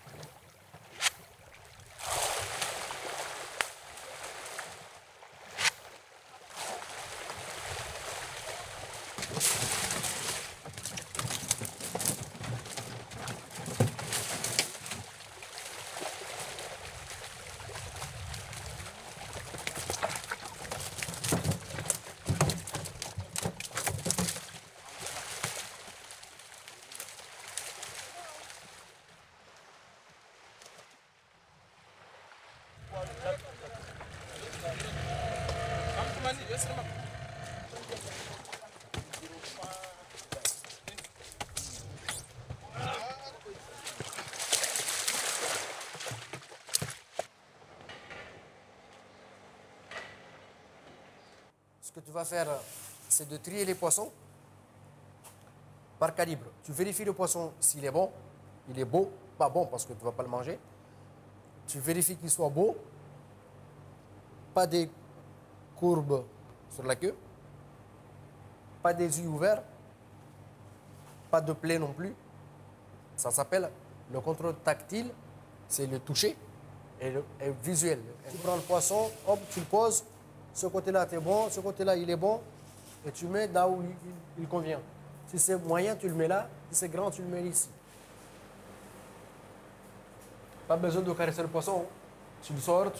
Speaker 24: Ce que tu vas faire, c'est de trier les poissons par calibre. Tu vérifies le poisson s'il est bon, il est beau, pas bon parce que tu ne vas pas le manger. Tu vérifies qu'il soit beau, pas des courbes sur la queue, pas des yeux ouverts, pas de plaies non plus. Ça s'appelle le contrôle tactile c'est le toucher et le visuel. Tu prends le poisson, hop, tu le poses. Ce côté-là, c'est bon. Ce côté-là, il est bon. Et tu mets là où il convient. Si c'est moyen, tu le mets là. Si c'est grand, tu le mets ici. Pas besoin de caresser le poisson. Tu le sors,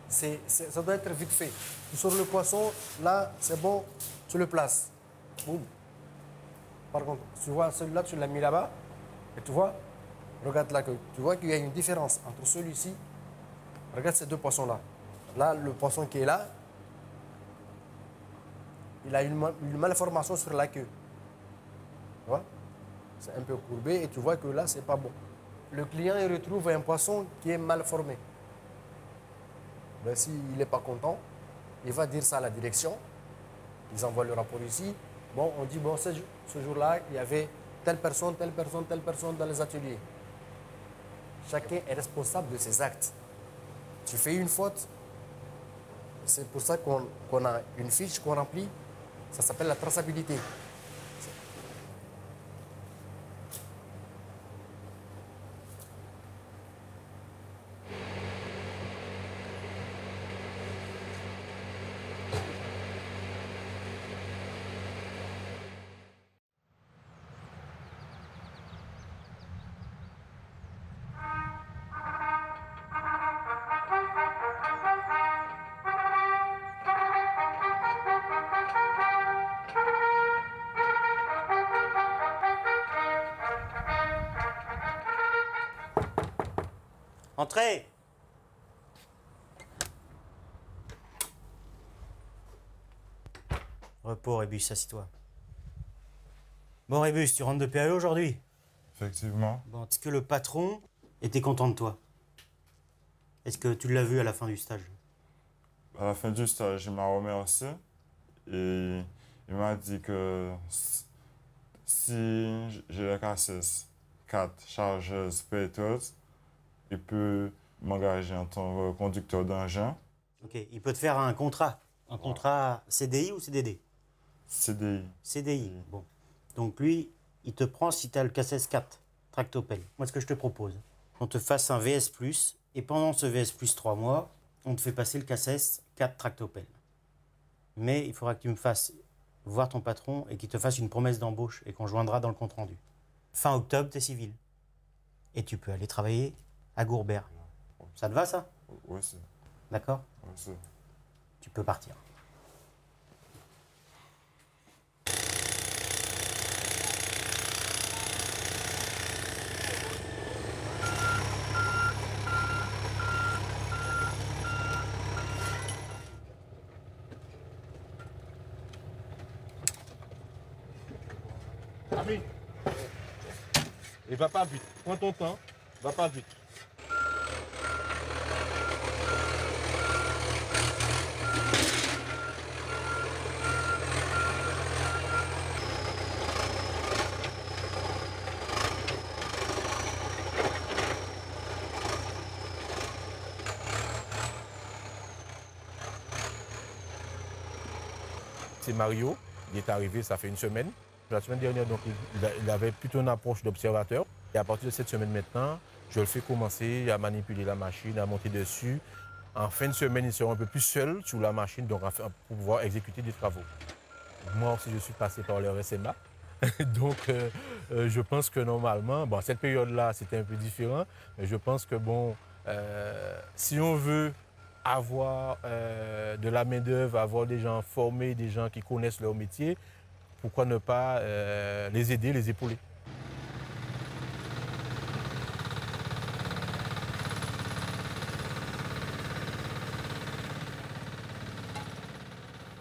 Speaker 24: ça doit être vite fait. Tu sors le poisson, là, c'est bon, tu le places. Boum. Par contre, tu vois, celui-là, tu l'as mis là-bas. Et tu vois, regarde la queue. Tu vois qu'il y a une différence entre celui-ci. Regarde ces deux poissons-là. Là, le poisson qui est là, il a une malformation sur la queue. Tu vois? C'est un peu courbé et tu vois que là, c'est pas bon. Le client, il retrouve un poisson qui est mal formé. Ben, s'il n'est pas content, il va dire ça à la direction. Ils envoient le rapport ici. Bon, on dit, bon, ce jour-là, il y avait telle personne dans les ateliers. Chacun est responsable de ses actes. Tu fais une faute, c'est pour ça qu'on a une fiche qu'on remplit. Ça s'appelle la traçabilité.
Speaker 12: Entrez. Repos, Rébus, assis-toi. Bon, Rébus, tu rentres de PAE aujourd'hui?
Speaker 3: Effectivement.
Speaker 12: Bon, est-ce que le patron était content de toi? Est-ce que tu l'as vu à la fin du stage?
Speaker 3: À la fin du stage, il m'a remercié et il m'a dit que si j'ai la casseuse 4 chargeuses péteuses, il peut m'engager en tant que conducteur d'engin.
Speaker 12: Ok, il peut te faire un contrat. Un contrat CDI ou CDD?
Speaker 3: CDI.
Speaker 12: CDI, bon. Donc lui, il te prend si tu as le KSS 4, Tractopelle. Moi, ce que je te propose, on te fasse un VS+, et pendant ce VS+, 3 mois, on te fait passer le KSS 4 Tractopelle. Mais il faudra que tu me fasses voir ton patron et qu'il te fasse une promesse d'embauche et qu'on joindra dans le compte-rendu. Fin octobre, tu es civil. Et tu peux aller travailler à Gourbert. Ça te va, ça?
Speaker 3: Oui, c'est.
Speaker 12: D'accord?
Speaker 3: Oui, c'est.
Speaker 12: Tu peux partir.
Speaker 4: Ami, et va pas vite. Prends ton temps, va pas vite. C'est Mario, il est arrivé, ça fait une semaine. La semaine dernière, donc, il avait plutôt une approche d'observateur. Et à partir de cette semaine maintenant, je le fais commencer à manipuler la machine, à monter dessus. En fin de semaine, ils seront un peu plus seuls sur la machine donc, pour pouvoir exécuter des travaux. Moi aussi, je suis passé par le SMA. Donc, je pense que normalement, bon, cette période-là, c'était un peu différent. Mais je pense que, bon, si on veut avoir de la main-d'œuvre, avoir des gens formés, des gens qui connaissent leur métier, pourquoi ne pas les aider, les épauler?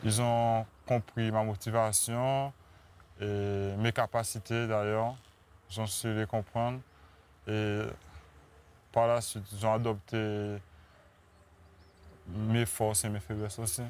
Speaker 3: Ils ont compris ma motivation et mes capacités d'ailleurs. Ils ont su les comprendre. Et par la suite, ils ont adopté mes forces et mes faiblesses aussi.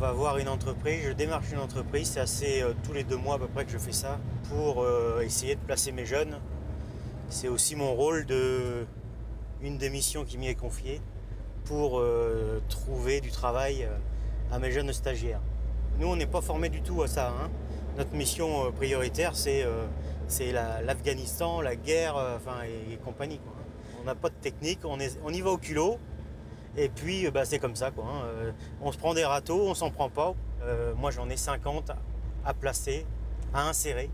Speaker 2: va voir une entreprise, je démarche une entreprise, c'est assez tous les 2 mois à peu près que je fais ça, pour essayer de placer mes jeunes. C'est aussi mon rôle une des missions qui m'y est confiée, pour trouver du travail à mes jeunes stagiaires. Nous, on n'est pas formés du tout à ça, hein. Notre mission prioritaire, c'est l'Afghanistan, la guerre, et compagnie, quoi. On n'a pas de technique, on y va au culot. Et puis, c'est comme ça, quoi, hein. On se prend des râteaux, on s'en prend pas. Moi, j'en ai 50 à placer, à insérer.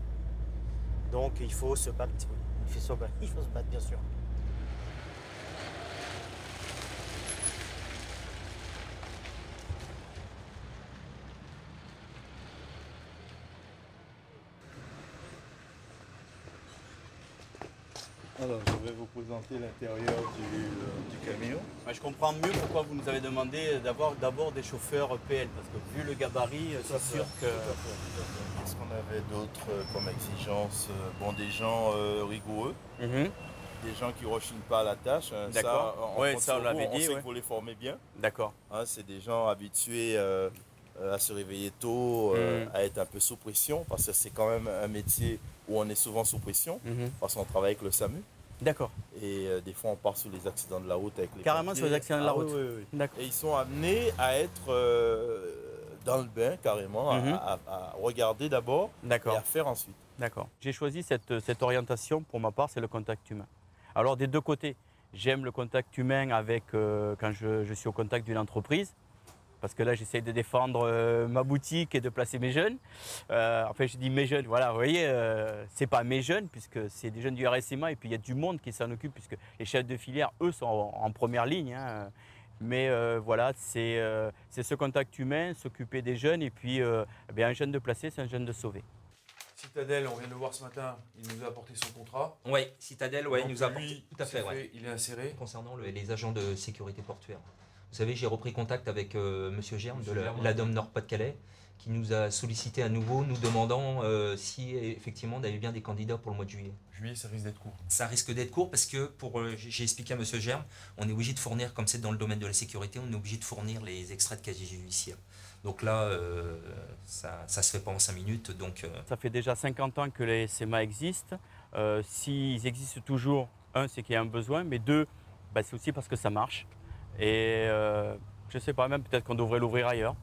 Speaker 2: Donc, il faut se battre. Il faut se battre, bien sûr.
Speaker 7: Alors, je vais vous présenter l'intérieur du camion.
Speaker 9: Je comprends mieux pourquoi vous nous avez demandé d'avoir d'abord des chauffeurs PL, parce que vu le gabarit, c'est sûr que...
Speaker 7: Qu'est-ce qu'on avait d'autre comme exigence? Bon, des gens rigoureux, des gens qui ne rechignent pas à la tâche.
Speaker 9: D'accord. Oui, ça on l'avait dit.
Speaker 7: On sait qu'il faut les former bien.
Speaker 9: D'accord.
Speaker 7: Hein, c'est des gens habitués à se réveiller tôt, à être un peu sous pression, parce que c'est quand même un métier où on est souvent sous pression, parce qu'on travaille avec le SAMU.
Speaker 9: D'accord.
Speaker 7: Et des fois, on part sur les accidents de la route avec les
Speaker 9: Carrément
Speaker 7: pompiers.
Speaker 9: sur les accidents de la route.
Speaker 7: Oui.
Speaker 9: D'accord.
Speaker 7: Et ils sont amenés à être dans le bain, carrément, à regarder d'abord et à faire ensuite.
Speaker 9: D'accord. J'ai choisi cette orientation, pour ma part, c'est le contact humain. Alors, des deux côtés, j'aime le contact humain avec, quand je suis au contact d'une entreprise, parce que là, j'essaie de défendre ma boutique et de placer mes jeunes. Enfin, je dis mes jeunes, voilà, vous voyez, c'est pas mes jeunes, puisque c'est des jeunes du RSMA, et puis il y a du monde qui s'en occupe, puisque les chefs de filière, eux, sont en première ligne, hein. Mais voilà, c'est ce contact humain, s'occuper des jeunes, et puis un jeune de placer, c'est un jeune de sauver.
Speaker 15: Citadel, on vient de le voir ce matin, il nous a apporté son contrat.
Speaker 25: Oui, Citadel, ouais, il nous a
Speaker 15: lui,
Speaker 25: apporté. Tout à fait, ouais.
Speaker 15: Il est inséré.
Speaker 25: Concernant les agents de sécurité portuaire. Vous savez, j'ai repris contact avec Monsieur Germe de
Speaker 15: Germe,
Speaker 25: l'ADOM Nord-Pas-de-Calais, qui nous a sollicité à nouveau, nous demandant si effectivement on avait bien des candidats pour le mois de juillet.
Speaker 15: Juillet, ça risque d'être court.
Speaker 25: Ça risque d'être court parce que, j'ai expliqué à Monsieur Germe, on est obligé de fournir, comme c'est dans le domaine de la sécurité, on est obligé de fournir les extraits de casier judiciaire. Donc là, ça ne se fait pas en 5 minutes. Donc,
Speaker 9: Ça fait déjà 50 ans que les SMA existent. S'ils existent toujours, un, c'est qu'il y a un besoin, mais deux, c'est aussi parce que ça marche. Et je ne sais pas, même peut-être qu'on devrait l'ouvrir ailleurs.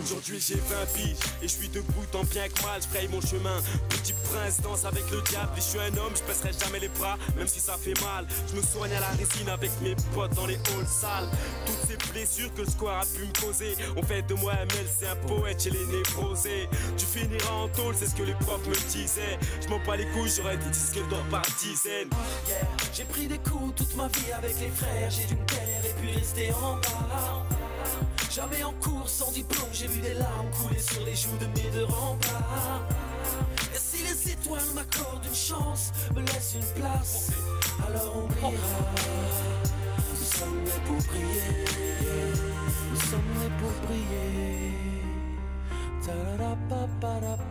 Speaker 26: Aujourd'hui j'ai 20 piges et je suis debout tant bien que mal, je fraye mon chemin. Petit prince danse avec le diable et je suis un homme, je baisserai jamais les bras, même si ça fait mal. Je me soigne à la résine avec mes potes dans les halls sales. Toutes ces blessures que le square a pu me causer ont fait de moi un c'est un poète chez les névrosés. Tu finiras en tôle, c'est ce que les profs me disaient. Je m'en bats les couilles, j'aurais des disques d'or par dizaines.
Speaker 27: J'ai pris des coups toute ma vie avec les frères, j'ai dû me taire et puis rester en bas. Jamais en cours sans diplôme, j'ai vu des larmes couler sur les joues de mes deux remparts. Et si les étoiles m'accordent une chance, me laissent une place, alors on brillera. Nous sommes nés pour briller, nous sommes nés pour briller. Ta-ra-ra-pa-pa-ra-pa.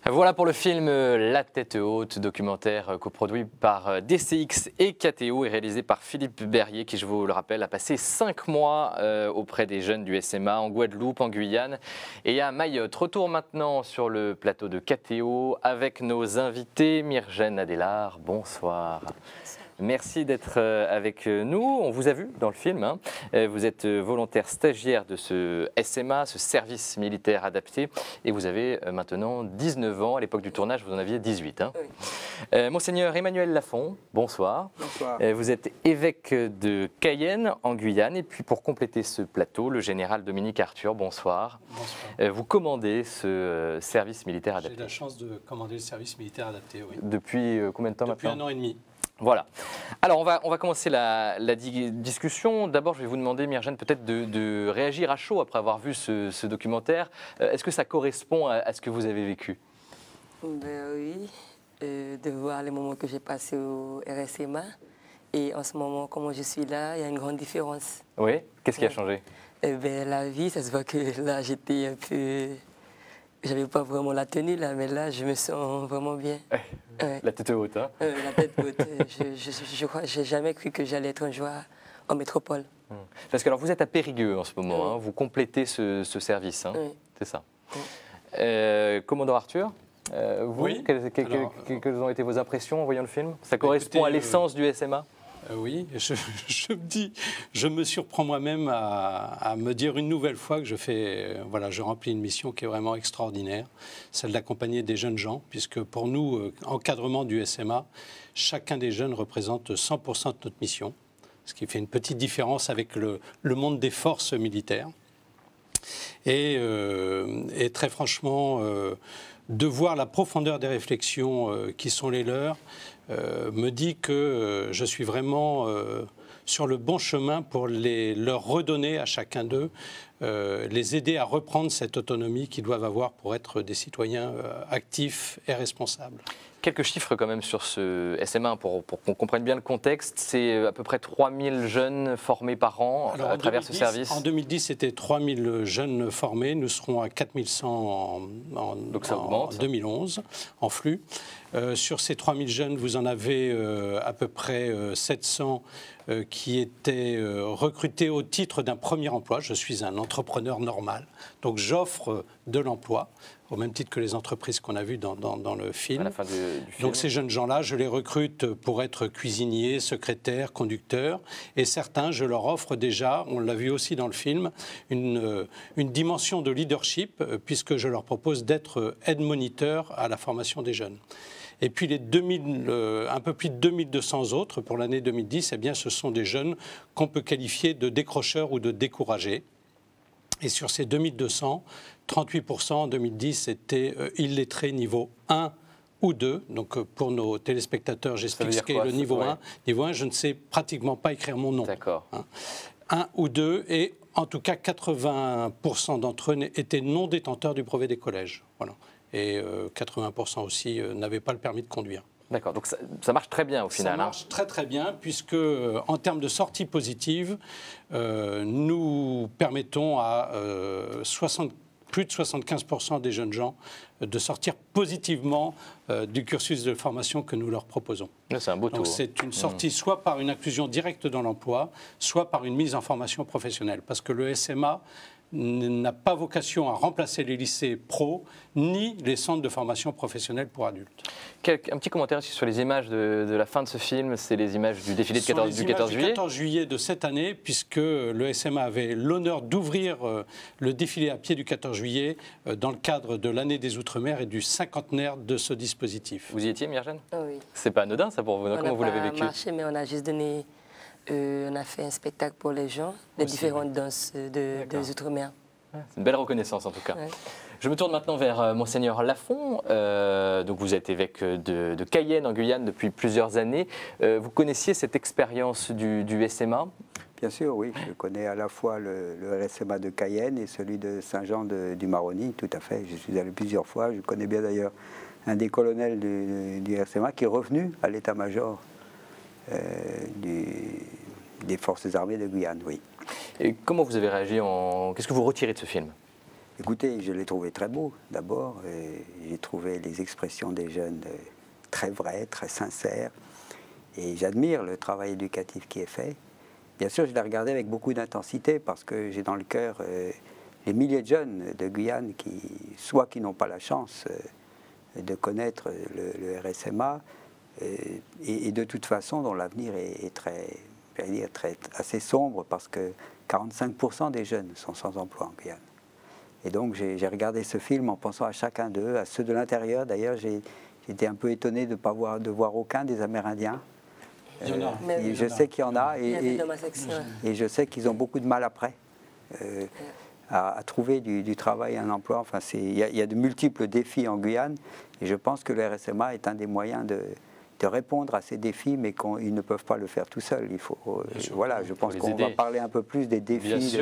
Speaker 28: Voilà pour le film La Tête Haute, documentaire coproduit par DCX et KTO et réalisé par Philippe Berrier qui, je vous le rappelle, a passé 5 mois auprès des jeunes du SMA en Guadeloupe, en Guyane et à Mayotte. Retour maintenant sur le plateau de KTO avec nos invités. Myrjane Adélard, bonsoir. Merci d'être avec nous. On vous a vu dans le film. Hein. Vous êtes volontaire stagiaire de ce SMA, ce service militaire adapté. Et vous avez maintenant 19 ans. À l'époque du tournage, vous en aviez 18. Hein. Oui. Monseigneur Emmanuel Lafont, bonsoir.
Speaker 5: Bonsoir.
Speaker 28: Vous êtes évêque de Cayenne, en Guyane. Et puis pour compléter ce plateau, le général Dominique Arthur, bonsoir.
Speaker 5: Bonsoir.
Speaker 28: Vous commandez ce service militaire adapté.
Speaker 5: J'ai la chance de commander le service militaire adapté, oui.
Speaker 28: Depuis combien de temps
Speaker 5: Depuis
Speaker 28: maintenant?
Speaker 5: 1 an et demi.
Speaker 28: Voilà. Alors, on va commencer la discussion. D'abord, je vais vous demander, Myrjane, peut-être de réagir à chaud après avoir vu ce documentaire. Est-ce que ça correspond à ce que vous avez vécu?
Speaker 18: Ben oui, de voir les moments que j'ai passés au RSMA. Et en ce moment, comment je suis là, il y a une grande différence.
Speaker 28: Oui? Qu'est-ce qui a changé?
Speaker 18: Ben, la vie, ça se voit que là, j'étais un peu... J'avais pas vraiment la tenue là, mais là, je me sens vraiment bien. Ouais.
Speaker 28: La tête haute, hein?
Speaker 18: La tête haute. Je crois, j'ai jamais cru que j'allais être un joueur en métropole.
Speaker 28: Parce que alors, vous êtes à Périgueux en ce moment, hein, vous complétez ce service, hein, c'est ça. Commandant Arthur, vous,
Speaker 5: oui.
Speaker 28: quelles ont été vos impressions en voyant le film? Ça correspond à l'essence du SMA?
Speaker 5: Oui, je me surprends moi-même à me dire une nouvelle fois que je remplis une mission qui est vraiment extraordinaire, celle d'accompagner des jeunes gens, puisque pour nous, encadrement du SMA, chacun des jeunes représente 100% de notre mission, ce qui fait une petite différence avec le monde des forces militaires. Et très franchement, de voir la profondeur des réflexions qui sont les leurs, me dit que je suis vraiment sur le bon chemin pour leur redonner à chacun d'eux, les aider à reprendre cette autonomie qu'ils doivent avoir pour être des citoyens actifs et responsables.
Speaker 28: Quelques chiffres quand même sur ce SMA pour qu'on comprenne bien le contexte. C'est à peu près 3000 jeunes formés par an à travers ce service.
Speaker 5: En 2010, c'était 3000 jeunes formés. Nous serons à 4100
Speaker 28: Donc ça augmente.
Speaker 5: 2011 en flux. Sur ces 3000 jeunes, vous en avez à peu près 700 qui étaient recrutés au titre d'un premier emploi. Je suis un entrepreneur normal, donc j'offre de l'emploi, au même titre que les entreprises qu'on a vues dans le film.
Speaker 28: À la fin du film.
Speaker 5: Donc ces jeunes gens-là, je les recrute pour être cuisiniers, secrétaires, conducteurs, et certains, je leur offre déjà, on l'a vu aussi dans le film, une dimension de leadership, puisque je leur propose d'être aide-moniteur à la formation des jeunes. Et puis les un peu plus de 2200 autres pour l'année 2010, eh bien, ce sont des jeunes qu'on peut qualifier de décrocheurs ou de découragés. Et sur ces 2200, 38% en 2010 étaient illettrés niveau 1 ou 2. Donc pour nos téléspectateurs, j'explique ce qu'est le niveau 1. Niveau 1, je ne sais pratiquement pas écrire mon nom.
Speaker 28: D'accord.
Speaker 5: 1 ou 2, et en tout cas 80% d'entre eux étaient non détenteurs du brevet des collèges. Voilà. Et 80% aussi n'avaient pas le permis de conduire.
Speaker 28: D'accord, donc ça marche très bien au final.
Speaker 5: Ça marche très très bien, puisque en termes de sortie positive, nous permettons à plus de 75% des jeunes gens de sortir positivement du cursus de formation que nous leur proposons.
Speaker 28: C'est un beau taux.
Speaker 5: Donc c'est une sortie soit par une inclusion directe dans l'emploi, soit par une mise en formation professionnelle. Parce que le SMA n'a pas vocation à remplacer les lycées pro ni les centres de formation professionnelle pour adultes.
Speaker 28: Un petit commentaire aussi sur les images de la fin de ce film, c'est les images du défilé du 14 juillet.
Speaker 5: Du 14 juillet de cette année, puisque le SMA avait l'honneur d'ouvrir le défilé à pied du 14 juillet dans le cadre de l'année des Outre-mer et du cinquantenaire de ce dispositif.
Speaker 28: Vous y étiez, Myrjane?
Speaker 18: Oui.
Speaker 28: C'est pas anodin ça pour vous, comment vous l'avez vécu?
Speaker 18: On n'a pas marché, mais on a juste donné... on a fait un spectacle pour les gens, les différentes danses des Outre-mer.
Speaker 28: C'est une belle reconnaissance en tout cas.
Speaker 18: Ouais.
Speaker 28: Je me tourne maintenant vers Monseigneur Lafont. Donc vous êtes évêque de Cayenne en Guyane depuis plusieurs années. Vous connaissiez cette expérience du SMA?
Speaker 11: Bien sûr, oui. Je connais à la fois le RSMA de Cayenne et celui de Saint-Jean du Maroni, tout à fait. Je suis allé plusieurs fois. Je connais bien d'ailleurs un des colonels du RSMA qui est revenu à l'état-major des forces armées de Guyane, oui.
Speaker 28: Et comment vous avez réagi Qu'est-ce que vous retirez de ce film?
Speaker 11: Écoutez, je l'ai trouvé très beau, d'abord. J'ai trouvé les expressions des jeunes très vraies, très sincères. Et j'admire le travail éducatif qui est fait. Bien sûr, je l'ai regardé avec beaucoup d'intensité parce que j'ai dans le cœur les milliers de jeunes de Guyane qui n'ont pas la chance de connaître le RSMA, Et de toute façon, dont l'avenir est assez sombre parce que 45% des jeunes sont sans emploi en Guyane. Et donc j'ai regardé ce film en pensant à chacun d'eux, à ceux de l'intérieur. D'ailleurs, j'ai été un peu étonné de ne pas voir aucun des Amérindiens. Je sais qu'il y en a et je sais qu'ils ont beaucoup de mal après à trouver du travail, un emploi. Enfin, il y a de multiples défis en Guyane et je pense que le RSMA est un des moyens de répondre à ces défis, mais qu'ils ne peuvent pas le faire tout seuls. Il faut, voilà, je pense qu'on va parler un peu plus des défis de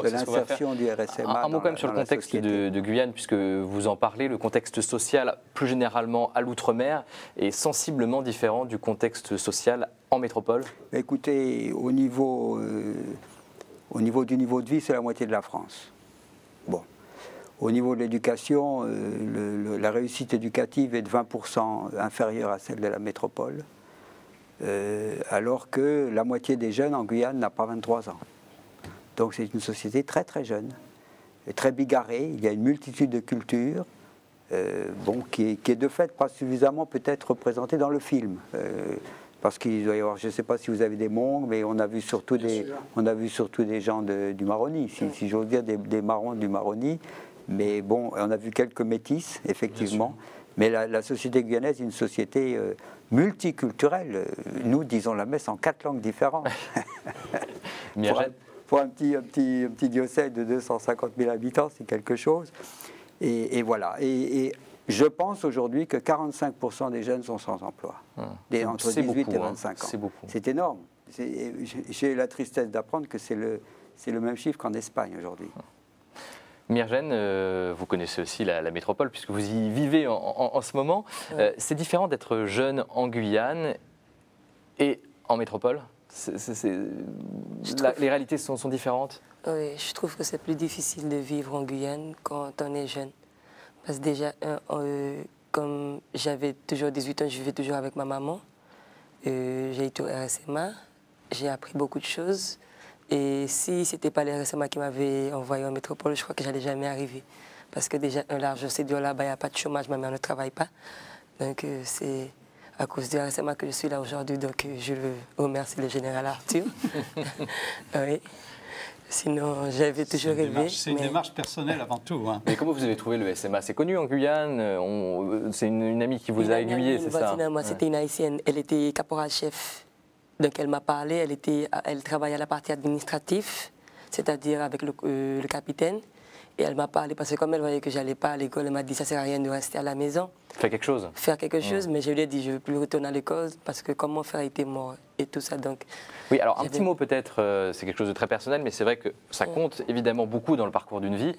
Speaker 11: l'insertion du RSMA.
Speaker 28: Un mot quand même sur le contexte de Guyane, puisque vous en parlez, le contexte social, plus généralement à l'outre-mer, est sensiblement différent du contexte social en métropole.
Speaker 11: Écoutez, au niveau du niveau de vie, c'est la moitié de la France. Bon. Au niveau de l'éducation, la réussite éducative est de 20% inférieure à celle de la métropole, alors que la moitié des jeunes en Guyane n'a pas 23 ans. Donc c'est une société très très jeune, très bigarrée. Il y a une multitude de cultures, qui est de fait pas suffisamment peut-être représentée dans le film. Parce qu'il doit y avoir, je ne sais pas si vous avez des Hmongs, mais on a vu surtout des gens du Maroni, si j'ose dire, des Marrons du Maroni. Mais bon, on a vu quelques métis, effectivement. Mais la société guyanaise est une société multiculturelle. Nous disons la messe en 4 langues différentes. pour un petit diocèse de 250 000 habitants, c'est quelque chose. Et voilà. Et je pense aujourd'hui que 45% des jeunes sont sans emploi, entre 18 et 25 ans.
Speaker 28: C'est beaucoup.
Speaker 11: C'est énorme. J'ai la tristesse d'apprendre que c'est le même chiffre qu'en Espagne aujourd'hui.
Speaker 28: Myrjane, vous connaissez aussi la métropole puisque vous y vivez en ce moment. C'est différent d'être jeune en Guyane et en métropole. Les réalités sont différentes.
Speaker 18: Oui, je trouve que c'est plus difficile de vivre en Guyane quand on est jeune. Parce que déjà, comme j'avais toujours 18 ans, je vivais toujours avec ma maman. J'ai été au RSMA, j'ai appris beaucoup de choses. Et si ce n'était pas le RSMA qui m'avait envoyé en métropole, je crois que je n'allais jamais arriver. Parce que déjà, un large séjour là-bas, il n'y a pas de chômage, ma mère ne travaille pas. Donc c'est à cause du RSMA que je suis là aujourd'hui. Donc je remercie le général Arthur. Oui. Sinon, j'avais toujours rêvé.
Speaker 5: C'est une démarche personnelle avant tout. Hein.
Speaker 28: Mais comment vous avez trouvé le SMA? C'est connu en Guyane, c'est une amie qui vous a aiguillé, c'est ça?
Speaker 18: Moi, c'était une haïtienne. Elle était caporal-chef. Donc elle m'a parlé, elle travaillait à la partie administrative, c'est-à-dire avec le capitaine. Et elle m'a parlé parce que comme elle voyait que je n'allais pas à l'école, elle m'a dit ça ne sert à rien de rester à la maison.
Speaker 28: Faire quelque chose.
Speaker 18: Faire quelque chose, mais je lui ai dit je ne veux plus retourner à l'école parce que comme mon frère était mort et tout ça. Donc,
Speaker 28: oui, alors un petit mot peut-être, c'est quelque chose de très personnel, mais c'est vrai que ça compte évidemment beaucoup dans le parcours d'une vie.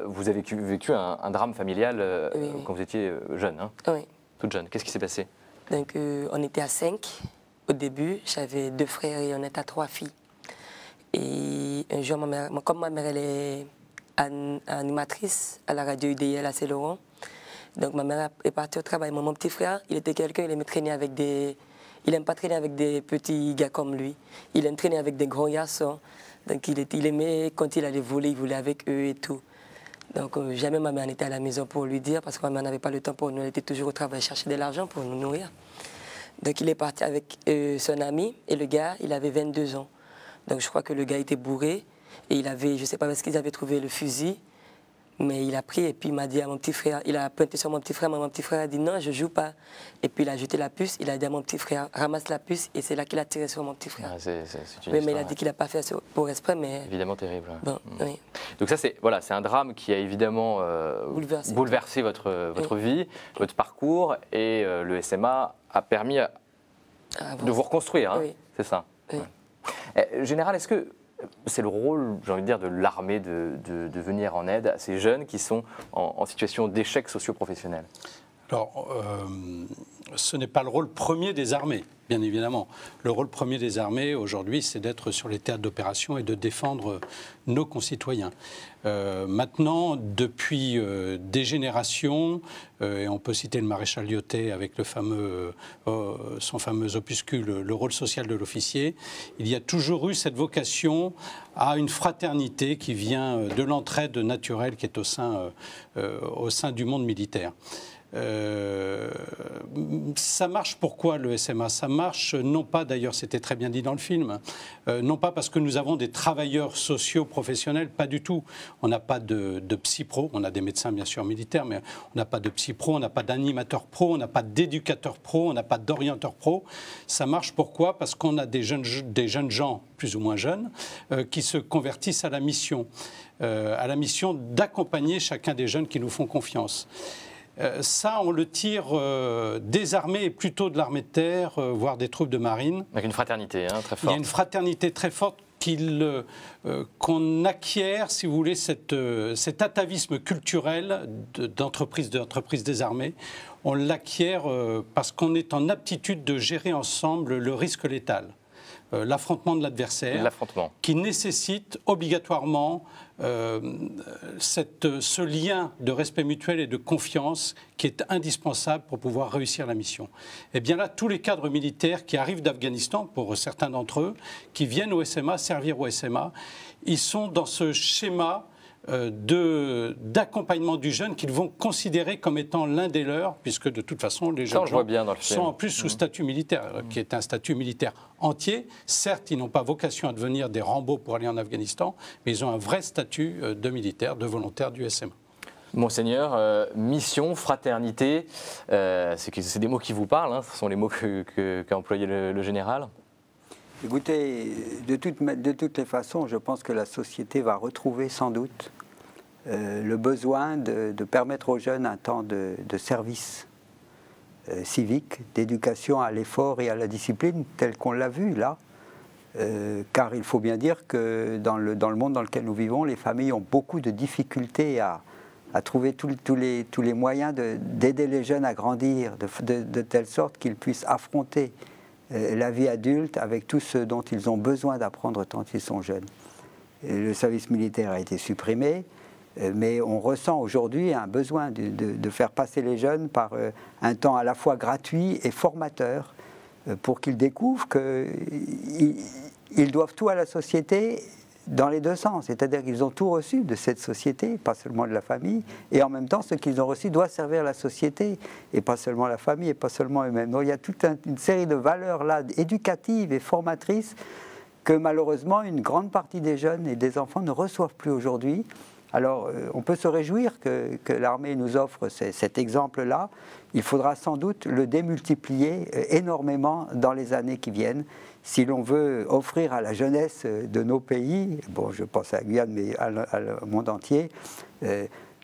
Speaker 28: Vous avez vécu un drame familial quand vous étiez jeune, hein?
Speaker 18: Oui.
Speaker 28: Toute jeune. Qu'est-ce qui s'est passé? Donc
Speaker 18: on était à 5 au début, j'avais 2 frères et on était à 3 filles. Et un jour, comme ma mère elle est animatrice à la radio UDL à Saint-Laurent. Donc ma mère est partie au travail. Mon petit frère, il était quelqu'un, il aimait traîner avec des... Il n'aime pas traîner avec des petits gars comme lui. Il aime traîner avec des grands garçons. Donc il aimait, quand il allait voler, il volait avec eux et tout. Donc jamais ma mère n'était à la maison pour lui dire, parce que ma mère n'avait pas le temps pour nous. Elle était toujours au travail, chercher de l'argent pour nous nourrir. Donc il est parti avec son ami, et le gars, il avait 22 ans. Donc je crois que le gars était bourré. Et il avait, je ne sais pas parce qu'ils avaient trouvé le fusil, mais il a pris et puis il m'a dit à mon petit frère, il a pointé sur mon petit frère, mais mon petit frère a dit non, je ne joue pas. Et puis il a jeté la puce, il a dit à mon petit frère, ramasse la puce, et c'est là qu'il a tiré sur mon petit frère. Mais il a dit qu'il n'a pas fait pour exprès, mais...
Speaker 28: Évidemment terrible.
Speaker 18: Bon, oui.
Speaker 28: Donc ça, c'est un drame qui a évidemment bouleversé votre vie, votre parcours, et le SMA a permis de vous reconstruire, hein, c'est ça.
Speaker 18: Oui.
Speaker 28: Ouais. Général, est-ce que c'est le rôle, j'ai envie de dire, de l'armée de venir en aide à ces jeunes qui sont en situation d'échec socio-professionnel?
Speaker 5: Alors, ce n'est pas le rôle premier des armées, bien évidemment. Le rôle premier des armées, aujourd'hui, c'est d'être sur les théâtres d'opération et de défendre nos concitoyens. Maintenant, depuis des générations, et on peut citer le maréchal Lyautey avec son fameux opuscule « Le rôle social de l'officier », il y a toujours eu cette vocation à une fraternité qui vient de l'entraide naturelle qui est au sein du monde militaire. Ça marche pourquoi le SMA? Ça marche non pas, d'ailleurs c'était très bien dit dans le film, non pas parce que nous avons des travailleurs sociaux professionnels, pas du tout. On n'a pas de psy-pro, on a des médecins bien sûr militaires, mais on n'a pas de psy-pro, on n'a pas d'animateur pro, on n'a pas d'éducateur pro, on n'a pas d'orienteur pro. Ça marche pourquoi? Parce qu'on a des jeunes gens, plus ou moins jeunes, qui se convertissent à la mission d'accompagner chacun des jeunes qui nous font confiance. Ça, on le tire des armées et plutôt de l'armée de terre, voire des troupes de marine.
Speaker 28: Avec une fraternité très forte.
Speaker 5: Il y a une fraternité très forte qu'on acquiert, si vous voulez, cet atavisme culturel d'entreprise des armées. On l'acquiert parce qu'on est en aptitude de gérer ensemble le risque létal. L'affrontement de l'adversaire, qui nécessite obligatoirement ce lien de respect mutuel et de confiance qui est indispensable pour pouvoir réussir la mission. Et bien là, tous les cadres militaires qui arrivent d'Afghanistan, pour certains d'entre eux, qui viennent au SMA, servir au SMA, ils sont dans ce schéma d'accompagnement du jeune qu'ils vont considérer comme étant l'un des leurs, puisque de toute façon, les jeunes gens sont en plus sous statut militaire, qui est un statut militaire entier. Certes, ils n'ont pas vocation à devenir des Rambo pour aller en Afghanistan, mais ils ont un vrai statut de militaire, de volontaire du SMA.
Speaker 28: Monseigneur, mission, fraternité, c'est des mots qui vous parlent, hein, ce sont les mots qu'a employé le général.
Speaker 11: Écoutez, de toutes les façons, je pense que la société va retrouver sans doute le besoin de permettre aux jeunes un temps de service civique, d'éducation à l'effort et à la discipline, tel qu'on l'a vu là. Car il faut bien dire que dans le monde dans lequel nous vivons, les familles ont beaucoup de difficultés à trouver tous les moyens d'aider les jeunes à grandir, de telle sorte qu'ils puissent affronter la vie adulte avec tout ce dont ils ont besoin d'apprendre tant ils sont jeunes. Le service militaire a été supprimé, mais on ressent aujourd'hui un besoin de faire passer les jeunes par un temps à la fois gratuit et formateur pour qu'ils découvrent qu'ils doivent tout à la société dans les deux sens, c'est-à-dire qu'ils ont tout reçu de cette société, pas seulement de la famille, et en même temps, ce qu'ils ont reçu doit servir la société, et pas seulement la famille, et pas seulement eux-mêmes. Donc il y a toute une série de valeurs là, éducatives et formatrices, que malheureusement, une grande partie des jeunes et des enfants ne reçoivent plus aujourd'hui. Alors, on peut se réjouir que l'armée nous offre cet exemple-là. Il faudra sans doute le démultiplier énormément dans les années qui viennent, si l'on veut offrir à la jeunesse de nos pays, bon, je pense à la Guyane, mais au monde entier,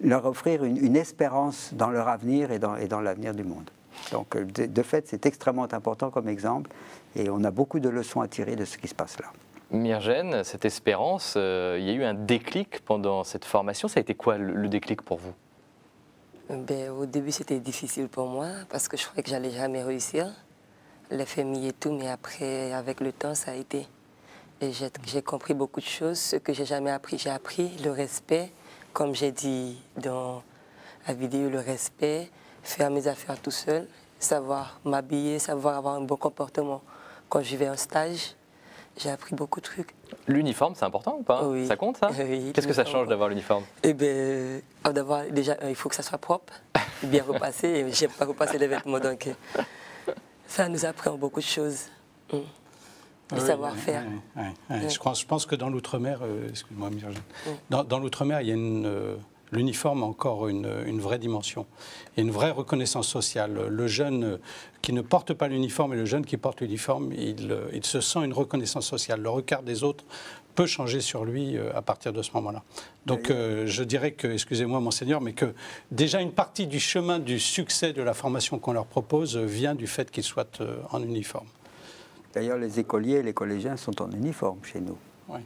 Speaker 11: leur offrir une espérance dans leur avenir et dans l'avenir du monde. Donc, de fait, c'est extrêmement important comme exemple, et on a beaucoup de leçons à tirer de ce qui se passe là.
Speaker 28: Myrgène, cette espérance, il y a eu un déclic pendant cette formation. Ça a été quoi le déclic pour vous?
Speaker 18: Au début, c'était difficile pour moi, parce que je croyais que j'allais jamais réussir. Les familles et tout, mais après, avec le temps, ça a été. Et j'ai compris beaucoup de choses. Ce que j'ai jamais appris, j'ai appris le respect, comme j'ai dit dans la vidéo, le respect, faire mes affaires tout seul, savoir m'habiller, savoir avoir un bon comportement. Quand je vais en stage, j'ai appris beaucoup de trucs.
Speaker 28: L'uniforme, c'est important ou pas?
Speaker 18: Oui.
Speaker 28: Ça compte, ça?
Speaker 18: Oui.
Speaker 28: Qu'est-ce que ça change d'avoir l'uniforme?
Speaker 18: Eh bien, déjà, il faut que ça soit propre, bien repassé. Et je n'aime pas repasser les vêtements, donc ça nous apprend beaucoup de choses. Le savoir-faire.
Speaker 5: Je pense que dans l'outre-mer, excuse-moi Myrgène, dans l'outre-mer, il y a l'uniforme a encore une vraie dimension. Il y a une vraie reconnaissance sociale. Le jeune qui ne porte pas l'uniforme et le jeune qui porte l'uniforme, il se sent une reconnaissance sociale. Le regard des autres peut changer sur lui à partir de ce moment-là. Donc je dirais que, excusez-moi Monseigneur, mais que déjà une partie du chemin du succès de la formation qu'on leur propose vient du fait qu'ils soient en uniforme.
Speaker 11: D'ailleurs, les écoliers et les collégiens sont en uniforme chez nous.
Speaker 5: Oui.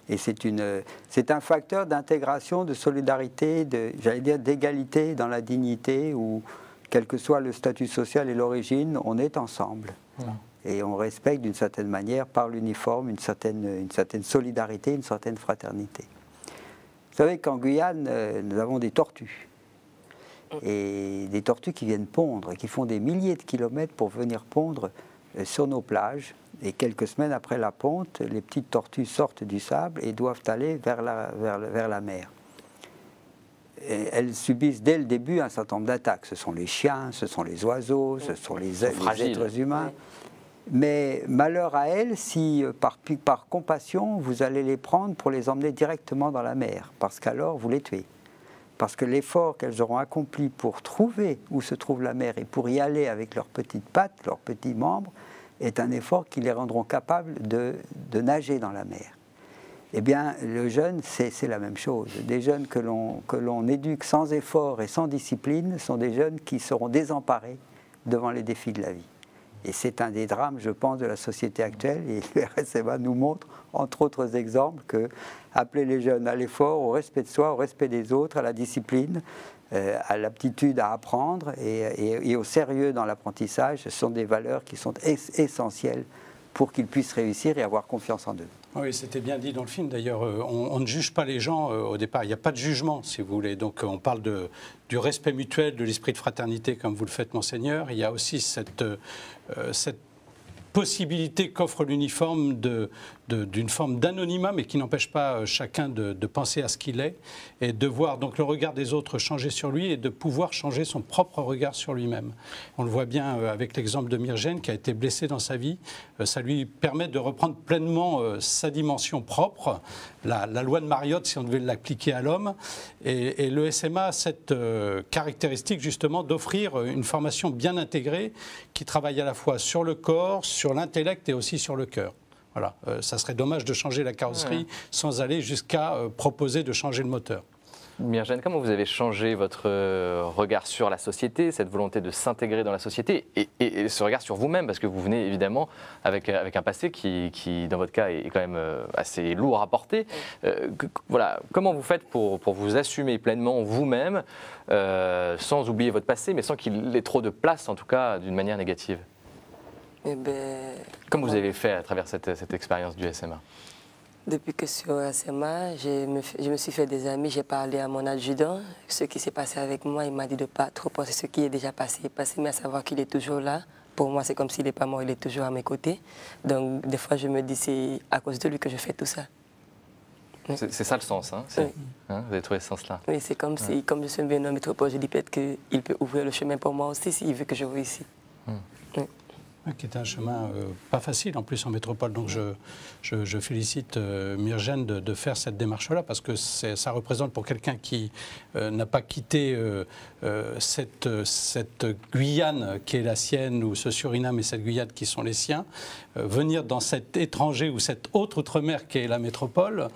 Speaker 11: Et c'est un facteur d'intégration, de solidarité, j'allais dire d'égalité dans la dignité, où quel que soit le statut social et l'origine, on est ensemble. Et on respecte d'une certaine manière, par l'uniforme, une certaine solidarité, une certaine fraternité. Vous savez qu'en Guyane, nous avons des tortues. Et des tortues qui viennent pondre, qui font des milliers de kilomètres pour venir pondre sur nos plages. Et quelques semaines après la ponte, les petites tortues sortent du sable et doivent aller vers la mer. elles subissent dès le début un certain nombre d'attaques. Ce sont les chiens, ce sont les oiseaux, ce sont les êtres humains. Mais malheur à elles si par compassion vous allez les prendre pour les emmener directement dans la mer, parce qu'alors vous les tuez. Parce que l'effort qu'elles auront accompli pour trouver où se trouve la mer et pour y aller avec leurs petites pattes, leurs petits membres, est un effort qui les rendront capables de nager dans la mer. Eh bien, le jeune, c'est la même chose. Des jeunes que l'on éduque sans effort et sans discipline sont des jeunes qui seront désemparés devant les défis de la vie. Et c'est un des drames, je pense, de la société actuelle. Et le RSEMA nous montre, entre autres exemples, que appeler les jeunes à l'effort, au respect de soi, au respect des autres, à la discipline, à l'aptitude à apprendre et au sérieux dans l'apprentissage, ce sont des valeurs qui sont essentielles pour qu'ils puissent réussir et avoir confiance en eux.
Speaker 5: Oui, c'était bien dit dans le film. D'ailleurs, on ne juge pas les gens au départ. Il n'y a pas de jugement, si vous voulez. Donc, on parle du respect mutuel, de l'esprit de fraternité, comme vous le faites, Monseigneur. Il y a aussi cette possibilité qu'offre l'uniforme d'une forme d'anonymat, mais qui n'empêche pas chacun de penser à ce qu'il est et de voir donc le regard des autres changer sur lui et de pouvoir changer son propre regard sur lui-même. On le voit bien avec l'exemple de Myrgène qui a été blessé dans sa vie. Ça lui permet de reprendre pleinement sa dimension propre, la loi de Mariotte si on devait l'appliquer à l'homme. Et le SMA a cette caractéristique justement d'offrir une formation bien intégrée qui travaille à la fois sur le corps, sur l'intellect et aussi sur le cœur. Voilà, ça serait dommage de changer la carrosserie sans aller jusqu'à proposer de changer le moteur.
Speaker 28: Myrgène, comment vous avez changé votre regard sur la société, cette volonté de s'intégrer dans la société et ce regard sur vous-même, parce que vous venez évidemment avec un passé qui, dans votre cas, est quand même assez lourd à porter. Voilà, comment vous faites pour vous assumer pleinement vous-même, sans oublier votre passé, mais sans qu'il ait trop de place, en tout cas, d'une manière négative? Comme vous avez fait à travers cette expérience du SMA?
Speaker 18: Depuis que je suis au SMA, je me suis fait des amis, j'ai parlé à mon adjudant. Ce qui s'est passé avec moi, il m'a dit de ne pas trop penser ce qui est déjà passé, mais à savoir qu'il est toujours là. Pour moi, c'est comme s'il n'est pas mort, il est toujours à mes côtés. Donc, des fois, je me dis c'est à cause de lui que je fais tout ça.
Speaker 28: C'est ça le sens, hein,
Speaker 18: oui.
Speaker 28: Hein, vous avez trouvé ce sens-là? Oui,
Speaker 18: c'est comme si, comme je suis venu en métropole, je dis peut-être qu'il peut ouvrir le chemin pour moi aussi s'il veut que je réussisse.
Speaker 5: Qui est un chemin pas facile en plus en métropole. Donc je félicite Myrgène de faire cette démarche-là parce que ça représente pour quelqu'un qui n'a pas quitté cette Guyane qui est la sienne ou ce Suriname et cette Guyane qui sont les siens, venir dans cet étranger ou cette autre outre-mer qui est la métropole,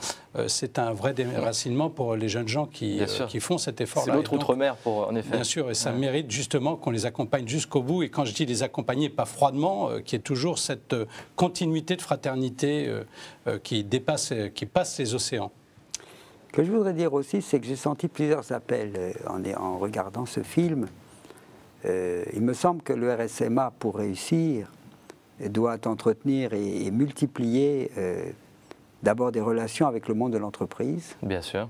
Speaker 5: c'est un vrai déracinement pour les jeunes gens qui font cet effort-là.
Speaker 28: C'est l'autre outre-mer, en effet.
Speaker 5: Bien sûr, et ça mérite justement qu'on les accompagne jusqu'au bout. Et quand je dis les accompagner, pas froidement, qu'il y ait toujours cette continuité de fraternité qui passe les océans.
Speaker 11: Ce que je voudrais dire aussi, c'est que j'ai senti plusieurs appels en regardant ce film. Il me semble que le RSMA, pour réussir, doit entretenir et multiplier d'abord des relations avec le monde de l'entreprise.
Speaker 28: Bien sûr.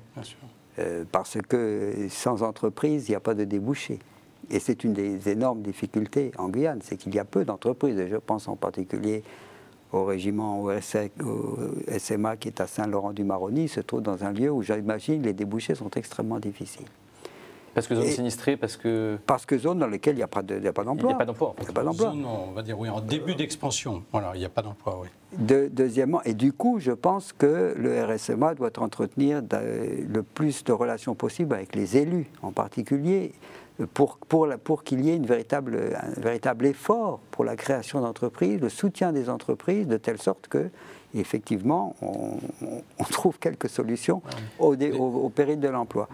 Speaker 11: Parce que sans entreprise, il n'y a pas de débouché. Et c'est une des énormes difficultés en Guyane, c'est qu'il y a peu d'entreprises. Je pense en particulier au régiment au SMA qui est à Saint-Laurent-du-Maroni, se trouve dans un lieu où j'imagine les débouchés sont extrêmement difficiles.
Speaker 28: Parce que zone sinistrée, parce que
Speaker 11: zone dans lesquelles il n'y a pas d'emploi.
Speaker 28: Il n'y a pas d'emploi.
Speaker 11: Il n'y a pas d'emploi.
Speaker 5: On va dire oui, en début d'expansion. Voilà, il n'y a pas d'emploi, oui.
Speaker 11: Deuxièmement, et du coup, je pense que le RSMA doit entretenir le plus de relations possible avec les élus, en particulier, pour qu'il y ait un véritable effort pour la création d'entreprises, le soutien des entreprises, de telle sorte que, effectivement, on trouve quelques solutions au péril de l'emploi.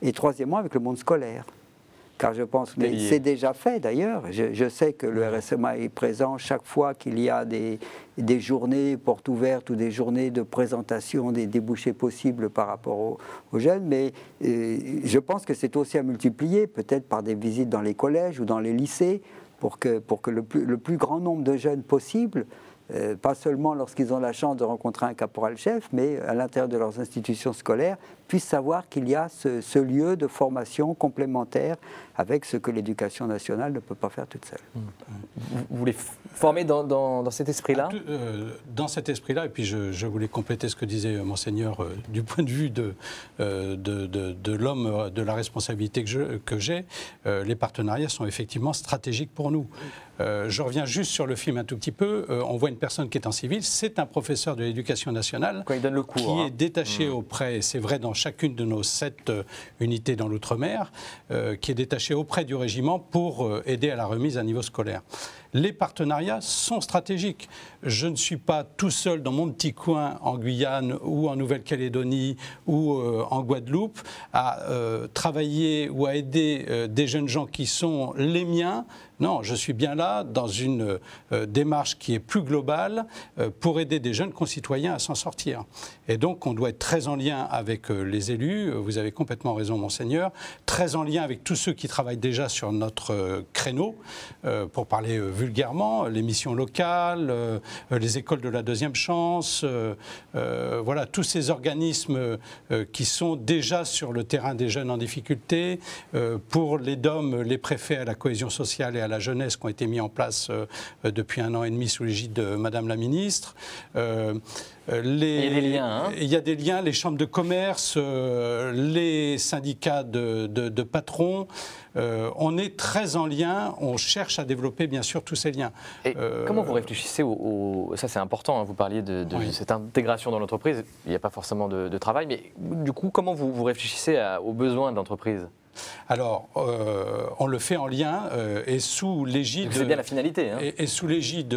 Speaker 11: Et troisièmement, avec le monde scolaire. Car je pense, mais c'est déjà fait d'ailleurs, je sais que le RSMA est présent chaque fois qu'il y a des journées portes ouvertes ou des journées de présentation des débouchés possibles par rapport aux jeunes, mais je pense que c'est aussi à multiplier, peut-être par des visites dans les collèges ou dans les lycées, pour que le plus grand nombre de jeunes possible, pas seulement lorsqu'ils ont la chance de rencontrer un caporal-chef, mais à l'intérieur de leurs institutions scolaires, puissent savoir qu'il y a ce lieu de formation complémentaire avec ce que l'éducation nationale ne peut pas faire toute seule.
Speaker 28: Vous voulez former dans cet esprit-là?
Speaker 5: Dans cet esprit-là, et puis je voulais compléter ce que disait Monseigneur du point de vue de l'homme, de la responsabilité que j'ai. Les partenariats sont effectivement stratégiques pour nous. Je reviens juste sur le film un tout petit peu. On voit une personne qui est en civil, c'est un professeur de l'éducation nationale
Speaker 28: quand il donne le cours,
Speaker 5: qui est détaché auprès, et c'est vrai dans chacune de nos 7 unités dans l'outre-mer, qui est détaché auprès du régiment pour aider à la remise à niveau scolaire. Les partenariats sont stratégiques. Je ne suis pas tout seul dans mon petit coin en Guyane ou en Nouvelle-Calédonie ou en Guadeloupe à travailler ou à aider des jeunes gens qui sont les miens. Non, je suis bien là dans une démarche qui est plus globale pour aider des jeunes concitoyens à s'en sortir. Et donc, on doit être très en lien avec les élus. Vous avez complètement raison, Monseigneur. Très en lien avec tous ceux qui travaillent déjà sur notre créneau, pour parler vulgairement, les missions locales, les écoles de la deuxième chance, voilà, tous ces organismes qui sont déjà sur le terrain des jeunes en difficulté, pour les DOM, les préfets à la cohésion sociale et à la jeunesse qui ont été mis en place depuis 1 an et demi sous l'égide de Madame la Ministre. Il y a des liens, hein ? Il y a des liens, les chambres de commerce, les syndicats de patrons. On est très en lien, on cherche à développer bien sûr tous ces liens.
Speaker 28: Et comment vous réfléchissez ça c'est important, hein, vous parliez de cette intégration dans l'entreprise, il n'y a pas forcément de travail, mais du coup comment vous réfléchissez aux besoins de l'entreprise ?
Speaker 5: Alors, on le fait en lien et sous l'égide...
Speaker 28: C'est bien la finalité. Hein.
Speaker 5: Et sous l'égide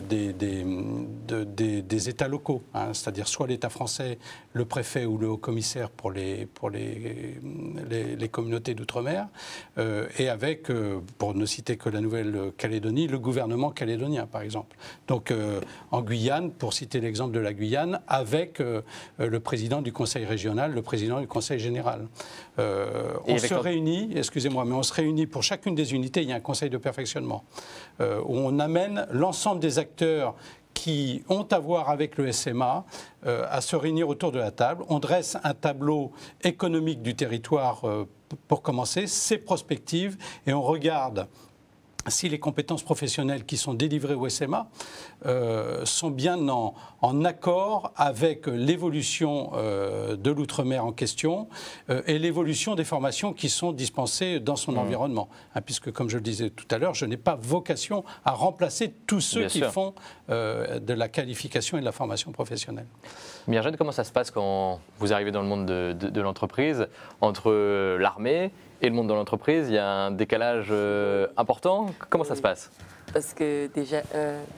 Speaker 5: des États locaux, hein, c'est-à-dire soit l'État français, le préfet ou le haut-commissaire pour les communautés d'outre-mer, et avec, pour ne citer que la Nouvelle-Calédonie, le gouvernement calédonien, par exemple. Donc, en Guyane, pour citer l'exemple de la Guyane, avec le président du conseil régional, le président du conseil général. On se réunit, excusez-moi, mais on se réunit pour chacune des unités, il y a un conseil de perfectionnement, où on amène l'ensemble des acteurs qui ont à voir avec le SMA à se réunir autour de la table. On dresse un tableau économique du territoire pour commencer, ses prospectives, et on regarde si les compétences professionnelles qui sont délivrées au SMA sont bien en accord avec l'évolution de l'outre-mer en question et l'évolution des formations qui sont dispensées dans son environnement. Hein, puisque, comme je le disais tout à l'heure, je n'ai pas vocation à remplacer tous ceux qui font de la qualification et de la formation professionnelle.
Speaker 28: Myrjane, comment ça se passe quand vous arrivez dans le monde de l'entreprise, entre l'armée et le monde de l'entreprise? Il y a un décalage important. Comment ça se passe?
Speaker 18: Parce que déjà,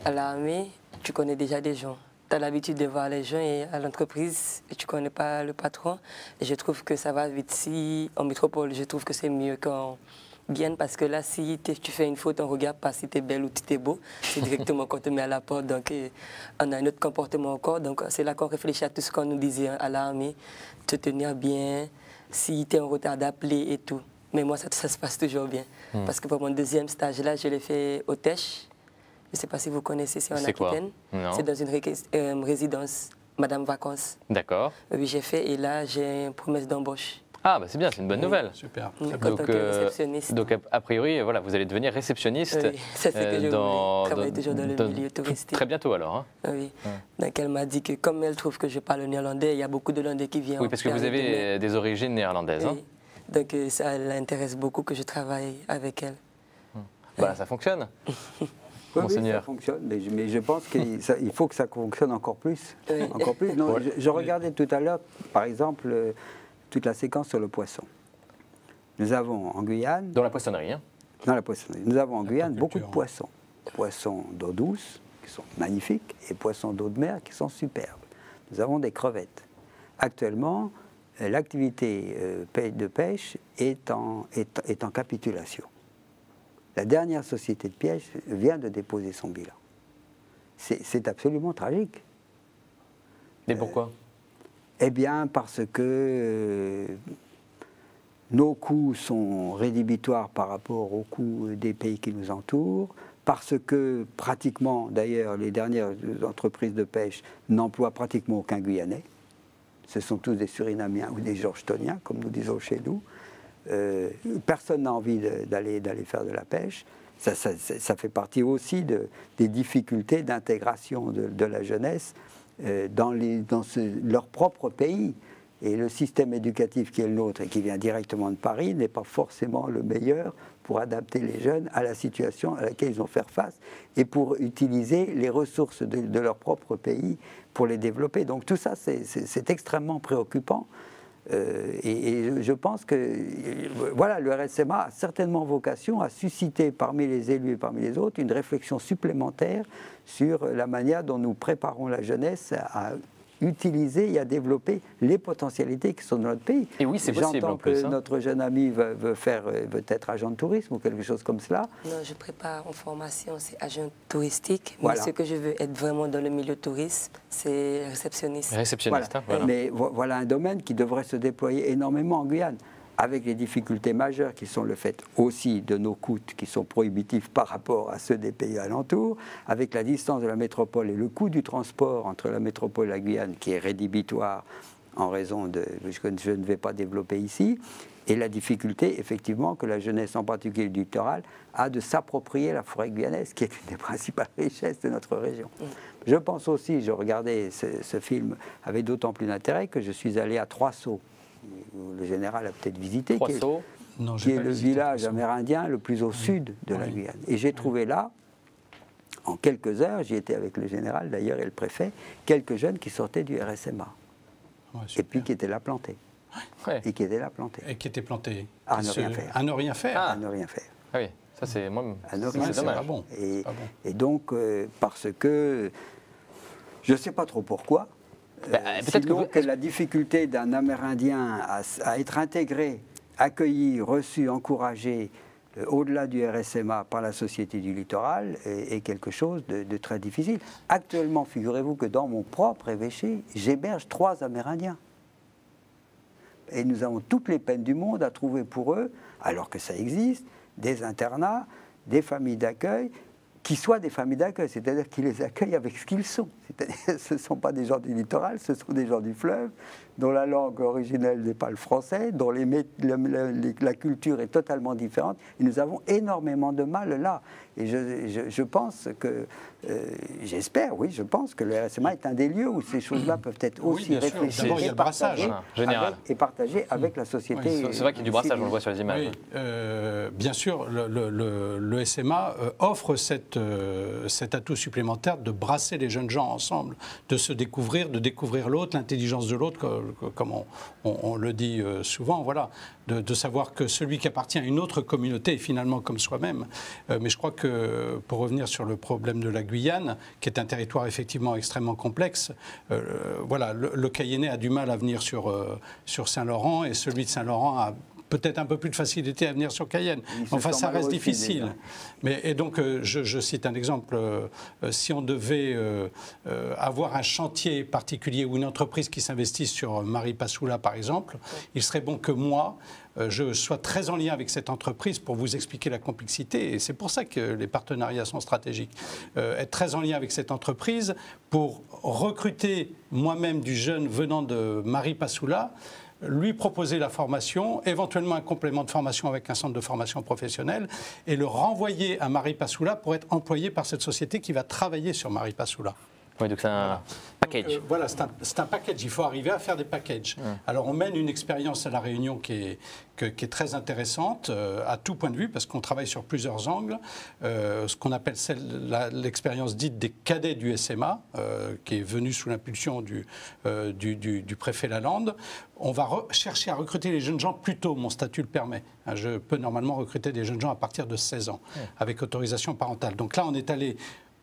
Speaker 18: à l'armée, tu connais déjà des gens. Tu as l'habitude de voir les gens, et à l'entreprise, tu ne connais pas le patron. Et je trouve que ça va vite. Si en métropole, je trouve que c'est mieux qu'en Guyane, parce que là, si tu fais une faute, on ne regarde pas si tu es belle ou si tu es beau. C'est directement qu'on te met à la porte. Donc, on a un autre comportement encore. Donc, c'est là qu'on réfléchit à tout ce qu'on nous disait à l'armée. Te tenir bien, si tu es en retard d'appeler et tout. Mais moi, ça se passe toujours bien. Parce que pour mon deuxième stage, là, je l'ai fait au Tèche. Je ne sais pas si vous connaissez, c'est en Aquitaine. C'est dans une résidence, Madame Vacances.
Speaker 28: D'accord.
Speaker 18: Oui, j'ai fait, et là, j'ai une promesse d'embauche.
Speaker 28: Ah, bah c'est bien, c'est une bonne nouvelle.
Speaker 5: Super.
Speaker 18: Donc, réceptionniste.
Speaker 28: Donc, a priori, voilà, vous allez devenir réceptionniste.
Speaker 18: Oui, c'est ce que je voulais. Travailler toujours dans le milieu touristique.
Speaker 28: Très bientôt, alors. Hein.
Speaker 18: Oui. Donc, elle m'a dit que comme elle trouve que je parle néerlandais, il y a beaucoup de Hollandais qui viennent.
Speaker 28: Oui, parce que vous avez des origines néerlandaises.
Speaker 18: Oui. Hein. Donc, ça l'intéresse beaucoup que je travaille avec elle.
Speaker 28: Bah, ça fonctionne.
Speaker 11: Oui, ça fonctionne, mais je pense qu'il faut que ça fonctionne encore plus. Oui. Encore plus. Non, je regardais tout à l'heure, par exemple, toute la séquence sur le poisson. Nous avons en Guyane...
Speaker 28: Dans la poissonnerie, hein.
Speaker 11: Dans la poissonnerie. Nous avons en Guyane beaucoup de poissons. Poissons d'eau douce, qui sont magnifiques, et poissons d'eau de mer, qui sont superbes. Nous avons des crevettes. Actuellement, l'activité de pêche est en capitulation. La dernière société de pêche vient de déposer son bilan. C'est absolument tragique.
Speaker 28: Mais pourquoi?
Speaker 11: Eh bien, parce que nos coûts sont rédhibitoires par rapport aux coûts des pays qui nous entourent, parce que pratiquement, d'ailleurs, les dernières entreprises de pêche n'emploient pratiquement aucun Guyanais. ce sont tous des Surinamiens ou des Georgetoniens, comme nous disons chez nous. Personne n'a envie d'aller faire de la pêche. Ça fait partie aussi des difficultés d'intégration de la jeunesse dans leur propre pays. Et le système éducatif qui est le nôtre et qui vient directement de Paris n'est pas forcément le meilleur pour adapter les jeunes à la situation à laquelle ils vont faire face et pour utiliser les ressources de leur propre pays pour les développer. Donc tout ça, c'est extrêmement préoccupant. Et je pense que voilà, le RSMA a certainement vocation à susciter parmi les élus et parmi les autres une réflexion supplémentaire sur la manière dont nous préparons la jeunesse à utiliser et à développer les potentialités qui sont dans notre pays.
Speaker 28: Et oui, c'est possible.
Speaker 11: J'entends que notre jeune ami veut être agent de tourisme ou quelque chose comme cela.
Speaker 18: Non, je prépare en formation, c'est agent touristique.
Speaker 11: Voilà.
Speaker 18: Mais ce que je veux être vraiment dans le milieu tourisme, c'est réceptionniste.
Speaker 28: Réceptionniste,
Speaker 11: voilà.
Speaker 28: Voilà.
Speaker 11: Mais voilà un domaine qui devrait se déployer énormément en Guyane, avec les difficultés majeures qui sont le fait aussi de nos coûts qui sont prohibitifs par rapport à ceux des pays alentours, avec la distance de la métropole et le coût du transport entre la métropole et la Guyane qui est rédhibitoire en raison de ce que je ne vais pas développer ici, et la difficulté effectivement que la jeunesse, en particulier du littoral, a de s'approprier la forêt guyanaise qui est une des principales richesses de notre région. Je pense aussi, je regardais ce film avec d'autant plus d'intérêt que je suis allé à Trois-Sauts, où le général a peut-être visité, qui est le village amérindien le plus au sud de la Guyane. Et j'ai trouvé là, en quelques heures, j'y étais avec le général d'ailleurs et le préfet, quelques jeunes qui sortaient du RSMA. Et puis qui étaient là plantés. Et qui étaient là plantés.
Speaker 5: Et qui étaient plantés.
Speaker 11: À ne rien faire.
Speaker 5: À ne rien faire.
Speaker 11: À ne rien faire.
Speaker 28: Ah oui, ça c'est moi.
Speaker 11: À ne rien faire.
Speaker 5: Pas bon.
Speaker 11: Et donc, parce que, je ne sais pas trop pourquoi, sinon que la difficulté d'un Amérindien à être intégré, accueilli, reçu, encouragé au-delà du RSMA par la Société du Littoral est quelque chose de très difficile. Actuellement, figurez-vous que dans mon propre évêché, j'héberge 3 Amérindiens. Et nous avons toutes les peines du monde à trouver pour eux, alors que ça existe, des internats, des familles d'accueil, qui soient des familles d'accueil, c'est-à-dire qu'ils les accueillent avec ce qu'ils sont. C'est-à-dire ce ne sont pas des gens du littoral, ce sont des gens du fleuve, dont la langue originelle n'est pas le français, dont la culture est totalement différente. Et nous avons énormément de mal là. Et je pense que, j'espère, oui, je pense que le RSMA est un des lieux où ces choses-là peuvent être aussi réfléchies et partagées avec la société.
Speaker 28: Oui, c'est vrai qu'il y a du brassage, on le voit sur les images.
Speaker 5: Oui, bien sûr, le SMA offre cet atout supplémentaire de brasser les jeunes gens ensemble, de se découvrir, de découvrir l'autre, l'intelligence de l'autre, comme on le dit souvent, voilà, de savoir que celui qui appartient à une autre communauté est finalement comme soi-même. Mais je crois que, pour revenir sur le problème de la Guyane, qui est un territoire effectivement extrêmement complexe, voilà, le Cayennais a du mal à venir sur Saint-Laurent, et celui de Saint-Laurent a peut-être un peu plus de facilité à venir sur Cayenne. Enfin, ça reste difficile. Et donc, je cite un exemple. Si on devait avoir un chantier particulier ou une entreprise qui s'investisse sur Maripasoula, par exemple, il serait bon que moi, je sois très en lien avec cette entreprise pour vous expliquer la complexité. Et c'est pour ça que les partenariats sont stratégiques. Être très en lien avec cette entreprise pour recruter moi-même du jeune venant de Maripasoula, lui proposer la formation, éventuellement un complément de formation avec un centre de formation professionnelle, et le renvoyer à Maripasoula pour être employé par cette société qui va travailler sur Maripasoula.
Speaker 28: Oui, donc c'est un package.
Speaker 5: Voilà, c'est un package. Il faut arriver à faire des packages. Alors, on mène une expérience à La Réunion qui est très intéressante à tout point de vue, parce qu'on travaille sur plusieurs angles. Ce qu'on appelle l'expérience dite des cadets du SMA, qui est venue sous l'impulsion du préfet Lalande. On va chercher à recruter les jeunes gens plus tôt, mon statut le permet. Je peux normalement recruter des jeunes gens à partir de 16 ans, avec autorisation parentale. Donc là, on est allé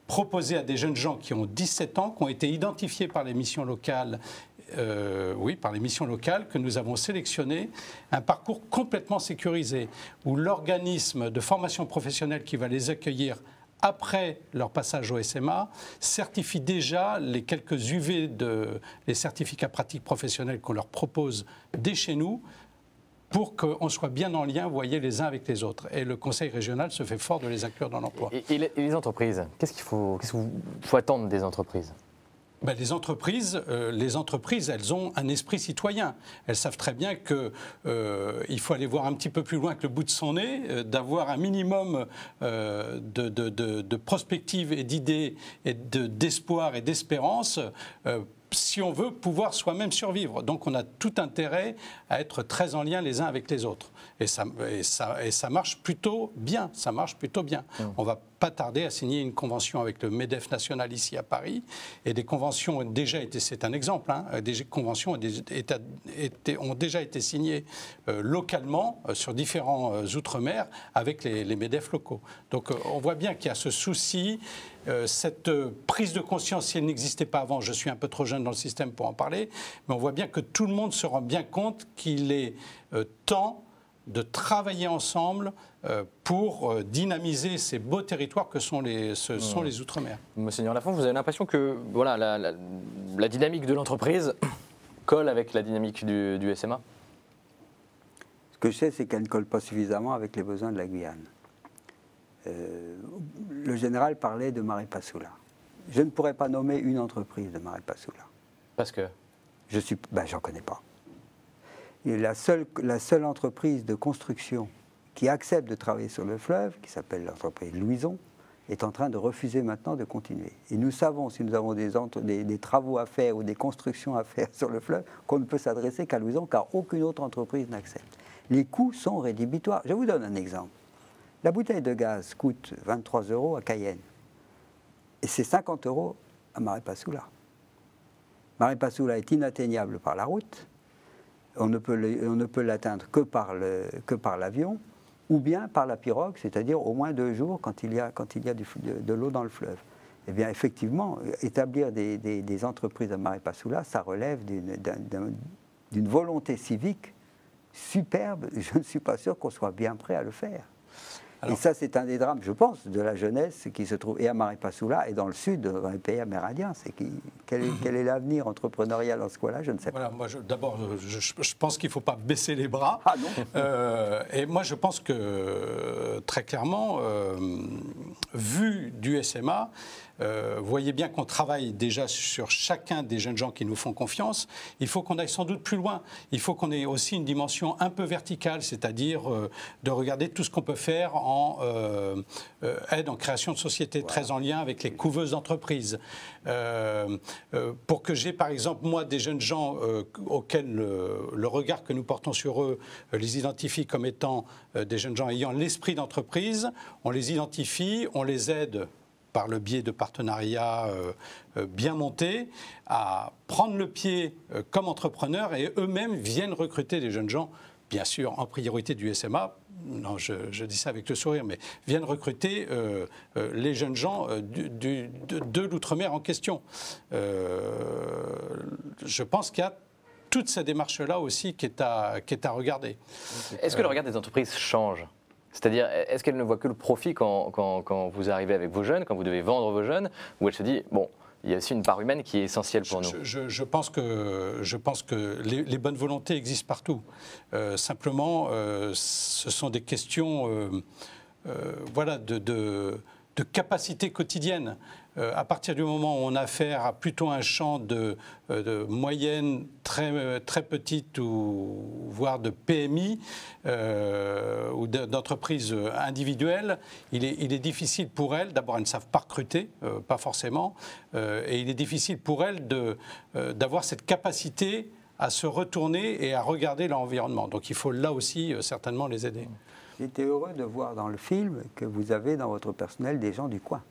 Speaker 5: proposer à des jeunes gens qui ont 17 ans, qui ont été identifiés par les missions locales, par les missions locales, que nous avons sélectionné, un parcours complètement sécurisé, où l'organisme de formation professionnelle qui va les accueillir après leur passage au SMA, certifie déjà les quelques UV les certificats pratiques professionnels qu'on leur propose dès chez nous, pour qu'on soit bien en lien, vous voyez, les uns avec les autres. Et le Conseil régional se fait fort de les inclure dans l'emploi.
Speaker 28: Et les entreprises, qu'est-ce qu'il faut attendre des entreprises?
Speaker 5: Ben, les entreprises, elles ont un esprit citoyen. Elles savent très bien qu'il faut aller voir un petit peu plus loin que le bout de son nez, d'avoir un minimum de prospective et d'idées et d'espoir et d'espérance si on veut pouvoir soi-même survivre. Donc on a tout intérêt à être très en lien les uns avec les autres. Et ça marche plutôt bien. Ça marche plutôt bien. On va pas tarder à signer une convention avec le MEDEF national ici à Paris. Et des conventions ont déjà été, c'est un exemple, hein, des conventions ont déjà été signées localement sur différents outre-mer avec les MEDEF locaux. Donc on voit bien qu'il y a ce souci, cette prise de conscience, si elle n'existait pas avant, je suis un peu trop jeune dans le système pour en parler, mais on voit bien que tout le monde se rend bien compte qu'il est temps de travailler ensemble pour dynamiser ces beaux territoires que sont les Outre-mer.
Speaker 28: Monseigneur Lafont, vous avez l'impression que voilà, la dynamique de l'entreprise colle avec la dynamique du SMA?
Speaker 11: Ce que je sais, c'est qu'elle ne colle pas suffisamment avec les besoins de la Guyane. Le général parlait de Maripasoula. Je ne pourrais pas nommer une entreprise de Maripasoula.
Speaker 28: Parce que
Speaker 11: j'en connais pas. Et la seule entreprise de construction qui accepte de travailler sur le fleuve, qui s'appelle l'entreprise Louison, est en train de refuser maintenant de continuer. Et nous savons, si nous avons des travaux à faire ou des constructions à faire sur le fleuve, qu'on ne peut s'adresser qu'à Louison, car aucune autre entreprise n'accepte. Les coûts sont rédhibitoires. Je vous donne un exemple. La bouteille de gaz coûte 23 € à Cayenne. Et c'est 50 € à Maripasoula. Maripasoula est inatteignable par la route. On ne peut l'atteindre que par l'avion ou bien par la pirogue, c'est-à-dire au moins 2 jours quand il y a de l'eau dans le fleuve. Eh bien, effectivement, établir des entreprises à Maripasoula, ça relève d'une volonté civique superbe. Je ne suis pas sûr qu'on soit bien prêt à le faire. Alors, et ça, c'est un des drames, je pense, de la jeunesse qui se trouve et à Maripasoula et dans le sud, dans les pays amérindiens. Quel est l'avenir entrepreneurial dans ce coin-là? Je ne sais pas.
Speaker 5: Voilà, d'abord, je pense qu'il ne faut pas baisser les bras.
Speaker 11: Ah non.
Speaker 5: Et moi, je pense que, très clairement, vu du SMA, vous voyez bien qu'on travaille déjà sur chacun des jeunes gens qui nous font confiance. Il faut qu'on aille sans doute plus loin. Il faut qu'on ait aussi une dimension un peu verticale, c'est-à-dire de regarder tout ce qu'on peut faire en aide en création de sociétés, très en lien avec les couveuses d'entreprises. Pour que j'ai, par exemple, moi, des jeunes gens auxquels le regard que nous portons sur eux les identifie comme étant des jeunes gens ayant l'esprit d'entreprise, on les identifie, on les aide par le biais de partenariats bien montés, à prendre le pied comme entrepreneurs et eux-mêmes viennent recruter des jeunes gens, bien sûr en priorité du SMA, non, je dis ça avec le sourire, mais viennent recruter les jeunes gens de l'outre-mer en question. Je pense qu'il y a toute cette démarche-là aussi qui est à regarder.
Speaker 28: Est-ce que le regard des entreprises change ? C'est-à-dire, est-ce qu'elle ne voit que le profit quand vous arrivez avec vos jeunes, quand vous devez vendre vos jeunes, ou elle se dit, bon, il y a aussi une part humaine qui est essentielle pour nous?
Speaker 5: Je pense que les bonnes volontés existent partout. Simplement, ce sont des questions voilà, de capacité quotidienne. À partir du moment où on a affaire à plutôt un champ de moyenne, très petite, ou voire de PMI, ou d'entreprises individuelles, il est difficile pour elles, d'abord elles ne savent pas recruter, pas forcément, et il est difficile pour elles d'avoir cette capacité à se retourner et à regarder leur environnement. Donc il faut là aussi certainement les aider.
Speaker 11: J'étais heureux de voir dans le film que vous avez dans votre personnel des gens du coin.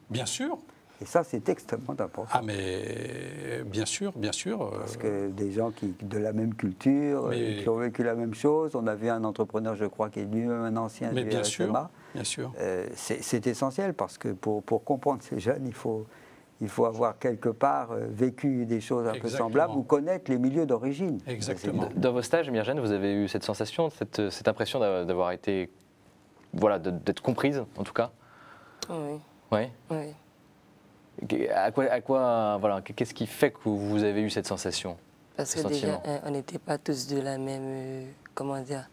Speaker 5: Bien sûr.
Speaker 11: Et ça, c'est extrêmement important.
Speaker 5: Ah, mais bien sûr, bien sûr.
Speaker 11: Parce que des gens de la même culture, qui ont vécu la même chose. On a vu un entrepreneur, je crois, qui est lui-même un ancien du
Speaker 5: bien
Speaker 11: SMA.
Speaker 5: Bien sûr.
Speaker 11: C'est essentiel parce que pour comprendre ces jeunes, il faut avoir quelque part vécu des choses un peu semblables ou connaître les milieux d'origine.
Speaker 5: Exactement.
Speaker 28: Dans vos stages, Myrjane, vous avez eu cette sensation, cette impression d'avoir été, voilà, d'être comprise, en tout cas?
Speaker 18: Oui.
Speaker 28: Oui.
Speaker 18: Oui.
Speaker 28: À quoi, voilà, qu'est-ce qui fait que vous avez eu cette sensation?
Speaker 18: Parce que déjà, on n'était pas tous de la même, comment dire,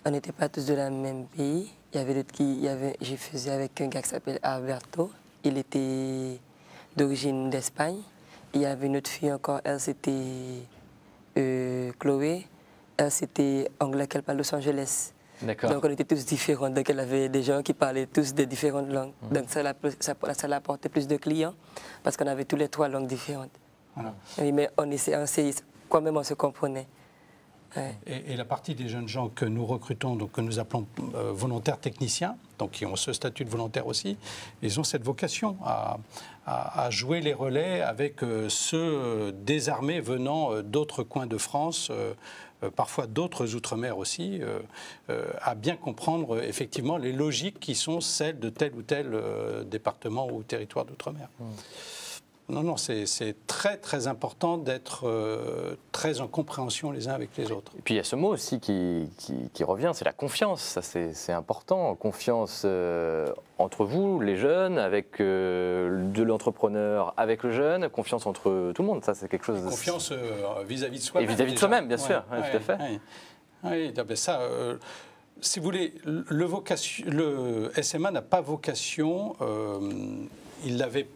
Speaker 18: on n'était pas tous de la même pays. Il y avait d'autres je faisais avec un gars qui s'appelle Alberto. Il était d'origine d'Espagne. il y avait une autre fille encore, elle c'était Chloé, elle c'était anglais qu'elle parle de Los Angeles.
Speaker 28: D'accord.
Speaker 18: Donc on était tous différents, donc elle avait des gens qui parlaient tous de différentes langues. Donc ça l'a apporté plus de clients parce qu'on avait tous les 3 langues différentes.
Speaker 5: Voilà.
Speaker 18: Oui, mais on essayait, quand même on se comprenait. Ouais.
Speaker 5: Et la partie des jeunes gens que nous recrutons, donc que nous appelons volontaires techniciens, donc qui ont ce statut de volontaire aussi, ils ont cette vocation à jouer les relais avec ceux désarmés venant d'autres coins de France, parfois d'autres outre-mer aussi, à bien comprendre effectivement les logiques qui sont celles de tel ou tel département ou territoire d'outre-mer. Non, non, c'est très très important d'être très en compréhension les uns avec les autres.
Speaker 28: Et puis il y a ce mot aussi qui revient, c'est la confiance. Ça c'est important, confiance entre vous, les jeunes, avec de l'entrepreneur, avec le jeune, confiance entre tout le monde. Ça c'est quelque chose.
Speaker 5: Confiance vis-à-vis de soi-même.
Speaker 28: Et vis-à-vis de soi-même, bien sûr,
Speaker 5: ouais,
Speaker 28: tout à fait.
Speaker 5: Oui, ça. Si vous voulez, le SMA n'a pas vocation. Il l'avait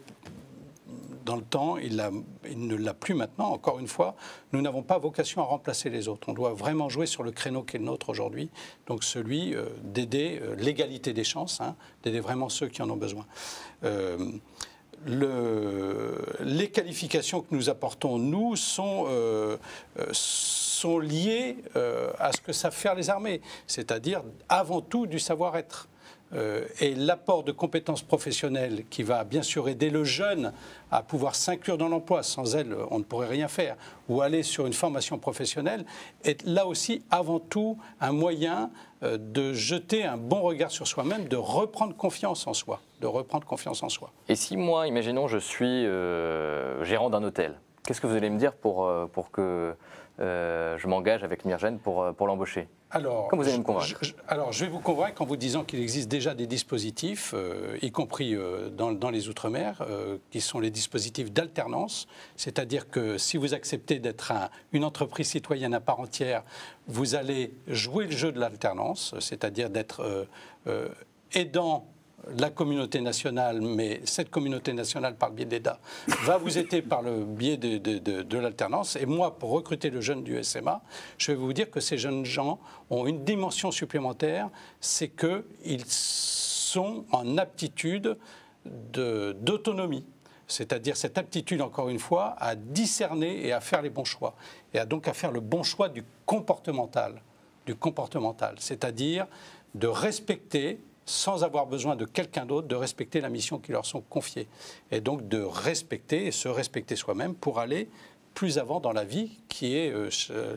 Speaker 5: dans le temps, il ne l'a plus maintenant. Encore une fois, nous n'avons pas vocation à remplacer les autres. On doit vraiment jouer sur le créneau qui est le nôtre aujourd'hui, donc celui d'aider l'égalité des chances, hein, d'aider vraiment ceux qui en ont besoin. Les qualifications que nous apportons, nous, sont liées à ce que savent faire les armées, c'est-à-dire avant tout du savoir-être. Et l'apport de compétences professionnelles qui va bien sûr aider le jeune à pouvoir s'inclure dans l'emploi, sans elle on ne pourrait rien faire, ou aller sur une formation professionnelle, est là aussi avant tout un moyen de jeter un bon regard sur soi-même, de reprendre confiance en soi,
Speaker 28: Et si moi, imaginons, je suis gérant d'un hôtel, qu'est-ce que vous allez me dire pour que je m'engage avec Myrjane pour l'embaucher?
Speaker 5: Alors,
Speaker 28: comment vous allez me convaincre?
Speaker 5: Je vais vous convaincre en vous disant qu'il existe déjà des dispositifs, y compris dans les Outre-mer, qui sont les dispositifs d'alternance. C'est-à-dire que si vous acceptez d'être une entreprise citoyenne à part entière, vous allez jouer le jeu de l'alternance, c'est-à-dire d'être aidant la communauté nationale, mais cette communauté nationale, par le biais de l'EDA, va vous aider par le biais de l'alternance. Et moi, pour recruter le jeune du SMA, je vais vous dire que ces jeunes gens ont une dimension supplémentaire, c'est qu'ils sont en aptitude d'autonomie. C'est-à-dire cette aptitude, encore une fois, à discerner et à faire les bons choix. Et donc à faire le bon choix du comportemental. C'est-à-dire de respecter, sans avoir besoin de quelqu'un d'autre, de respecter la mission qui leur sont confiées. Et donc de respecter et se respecter soi-même pour aller plus avant dans la vie qui est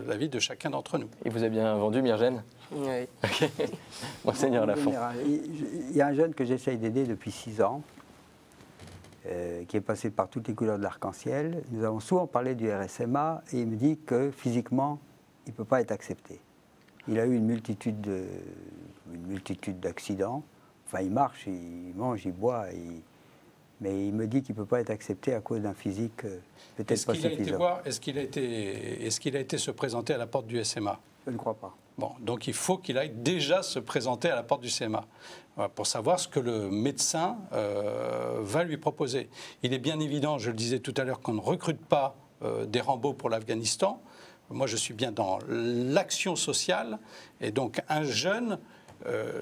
Speaker 5: la vie de chacun d'entre nous.
Speaker 28: Et vous avez bien vendu, Myrjane?
Speaker 18: Oui.
Speaker 28: Okay. Monseigneur Lafont.
Speaker 11: Il y a un jeune que j'essaye d'aider depuis 6 ans, qui est passé par toutes les couleurs de l'arc-en-ciel. Nous avons souvent parlé du RSMA et il me dit que physiquement, il ne peut pas être accepté. Il a eu une multitude d'accidents. Enfin, il marche, il mange, il boit, mais il me dit qu'il ne peut pas être accepté à cause d'un physique peut-être pas suffisant.
Speaker 5: Est-ce qu'il a été se présenter à la porte du SMA?
Speaker 11: Je ne crois pas.
Speaker 5: Bon, donc il faut qu'il aille déjà se présenter à la porte du SMA pour savoir ce que le médecin va lui proposer. Il est bien évident, je le disais tout à l'heure, qu'on ne recrute pas des Rambo pour l'Afghanistan. Moi, je suis bien dans l'action sociale. Et donc, un jeune,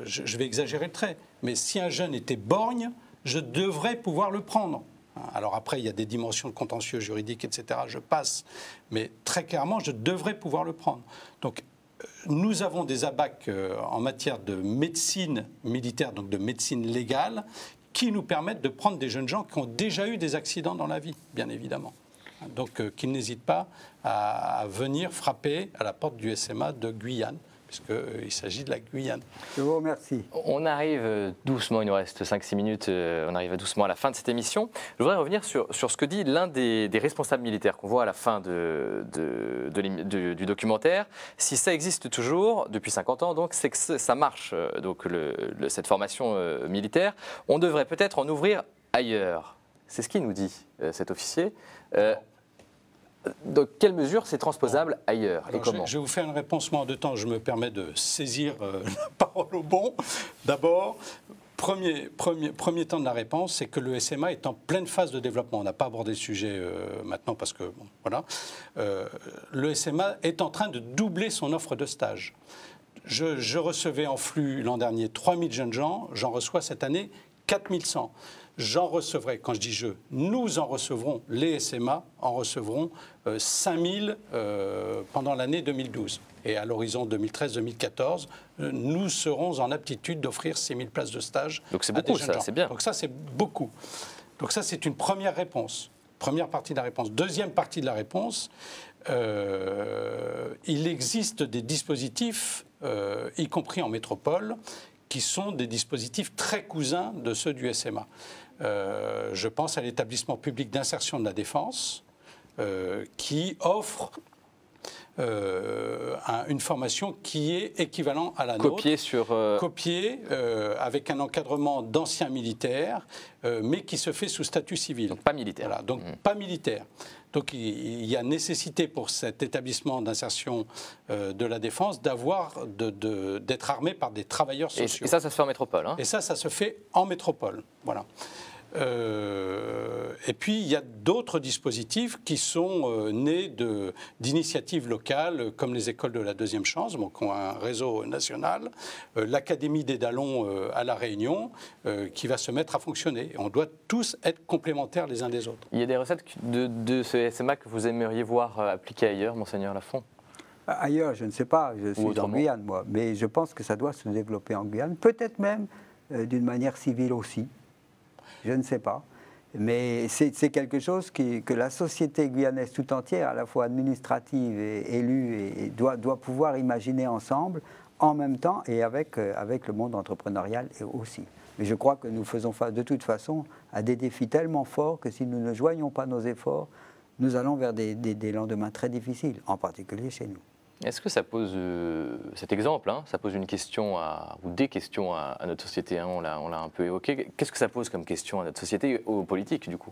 Speaker 5: je vais exagérer le trait, mais si un jeune était borgne, je devrais pouvoir le prendre. Alors après, il y a des dimensions de contentieux juridiques, etc. Je passe. Mais très clairement, je devrais pouvoir le prendre. Donc, nous avons des ABAC en matière de médecine militaire, donc de médecine légale, qui nous permettent de prendre des jeunes gens qui ont déjà eu des accidents dans la vie, bien évidemment. Donc, qu'ils n'hésitent pas à venir frapper à la porte du SMA de Guyane, puisqu'il s'agit de la Guyane.
Speaker 11: Je vous remercie.
Speaker 28: On arrive doucement, il nous reste 5-6 minutes, on arrive doucement à la fin de cette émission. Je voudrais revenir sur ce que dit l'un des responsables militaires qu'on voit à la fin du documentaire. Si ça existe toujours, depuis 50 ans, donc c'est que ça marche, donc cette formation militaire. On devrait peut-être en ouvrir ailleurs. C'est ce qu'il nous dit, cet officier. Dans quelle mesure c'est transposable ailleurs?
Speaker 5: Alors,
Speaker 28: et comment?
Speaker 5: Je vais vous faire une réponse, moi en 2 temps. Je me permets de saisir la parole au bon. D'abord, Premier temps de la réponse, c'est que le SMA est en pleine phase de développement. On n'a pas abordé le sujet maintenant parce que, bon, voilà. Le SMA est en train de doubler son offre de stage. Je recevais en flux l'an dernier 3000 jeunes gens, j'en reçois cette année 4100. J'en recevrai, quand je dis je, nous en recevrons, les SMA en recevront 5000 pendant l'année 2012. Et à l'horizon 2013-2014, nous serons en aptitude d'offrir 6000 places de stage.
Speaker 28: Donc c'est beaucoup, ça, c'est bien.
Speaker 5: Donc ça, c'est beaucoup. Donc ça, c'est une première réponse. Première partie de la réponse. Deuxième partie de la réponse, il existe des dispositifs, y compris en métropole, qui sont des dispositifs très cousins de ceux du SMA. Je pense à l'établissement public d'insertion de la défense, qui offre une formation qui est équivalente à la nôtre. Copiée avec un encadrement d'anciens militaires, mais qui se fait sous statut civil.
Speaker 28: Donc pas militaire.
Speaker 5: Voilà, donc pas militaire. Donc il y a nécessité pour cet établissement d'insertion de la défense d'être armé par des travailleurs sociaux.
Speaker 28: Et ça se fait en métropole, hein.
Speaker 5: Et ça se fait en métropole. Voilà. Et puis, il y a d'autres dispositifs qui sont nés d'initiatives locales, comme les écoles de la deuxième chance, donc qui ont un réseau national, l'Académie des Dallons à La Réunion, qui va se mettre à fonctionner. On doit tous être complémentaires les uns des autres.
Speaker 28: Il y a des recettes de ce SMA que vous aimeriez voir appliquées ailleurs, Monseigneur Lafont?
Speaker 11: Ailleurs, je ne sais pas, je suis en Guyane, moi, mais je pense que ça doit se développer en Guyane, peut-être même d'une manière civile aussi. Je ne sais pas. Mais c'est quelque chose que la société guyanaise tout entière, à la fois administrative et élue, doit pouvoir imaginer ensemble, en même temps, et avec le monde entrepreneurial aussi. Mais je crois que nous faisons face, de toute façon, à des défis tellement forts que si nous ne joignons pas nos efforts, nous allons vers des lendemains très difficiles, en particulier chez nous.
Speaker 28: Est-ce que ça pose, cet exemple, hein, ça pose une question ou des questions à notre société, hein, on l'a un peu évoqué. Qu'est-ce que ça pose comme question à notre société, aux politiques, du coup?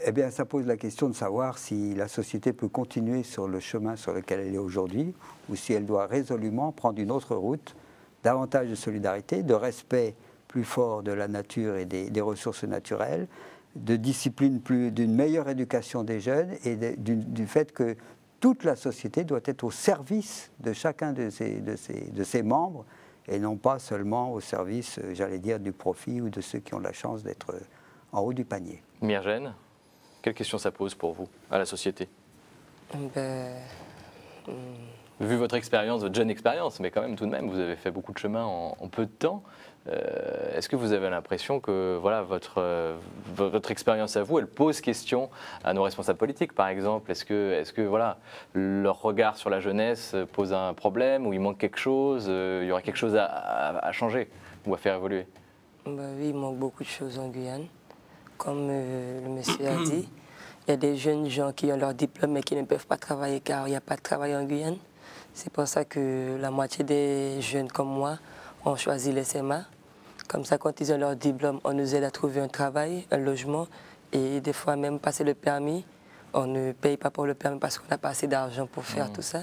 Speaker 11: Eh bien, ça pose la question de savoir si la société peut continuer sur le chemin sur lequel elle est aujourd'hui, ou si elle doit résolument prendre une autre route, davantage de solidarité, de respect plus fort de la nature et des ressources naturelles, de discipline d'une meilleure éducation des jeunes et du fait que toute la société doit être au service de chacun de ses membres et non pas seulement au service, j'allais dire, du profit ou de ceux qui ont la chance d'être en haut du panier.
Speaker 28: Myrgène, quelle question ça pose pour vous, à la société? Vu votre expérience, votre jeune expérience, mais quand même tout de même, vous avez fait beaucoup de chemin en peu de temps. Est-ce que vous avez l'impression que voilà, votre expérience à vous, elle pose question à nos responsables politiques, par exemple? Est-ce que voilà, leur regard sur la jeunesse pose un problème, ou il manque quelque chose, il y aurait quelque chose à changer ou à faire évoluer?
Speaker 18: Oui, il manque beaucoup de choses en Guyane. Comme le monsieur a dit, il y a des jeunes gens qui ont leur diplôme mais qui ne peuvent pas travailler car il n'y a pas de travail en Guyane. C'est pour ça que la moitié des jeunes comme moi ont choisi les SMA. Comme ça, quand ils ont leur diplôme, on nous aide à trouver un travail, un logement, et des fois même passer le permis. On ne paye pas pour le permis parce qu'on n'a pas assez d'argent pour faire tout ça.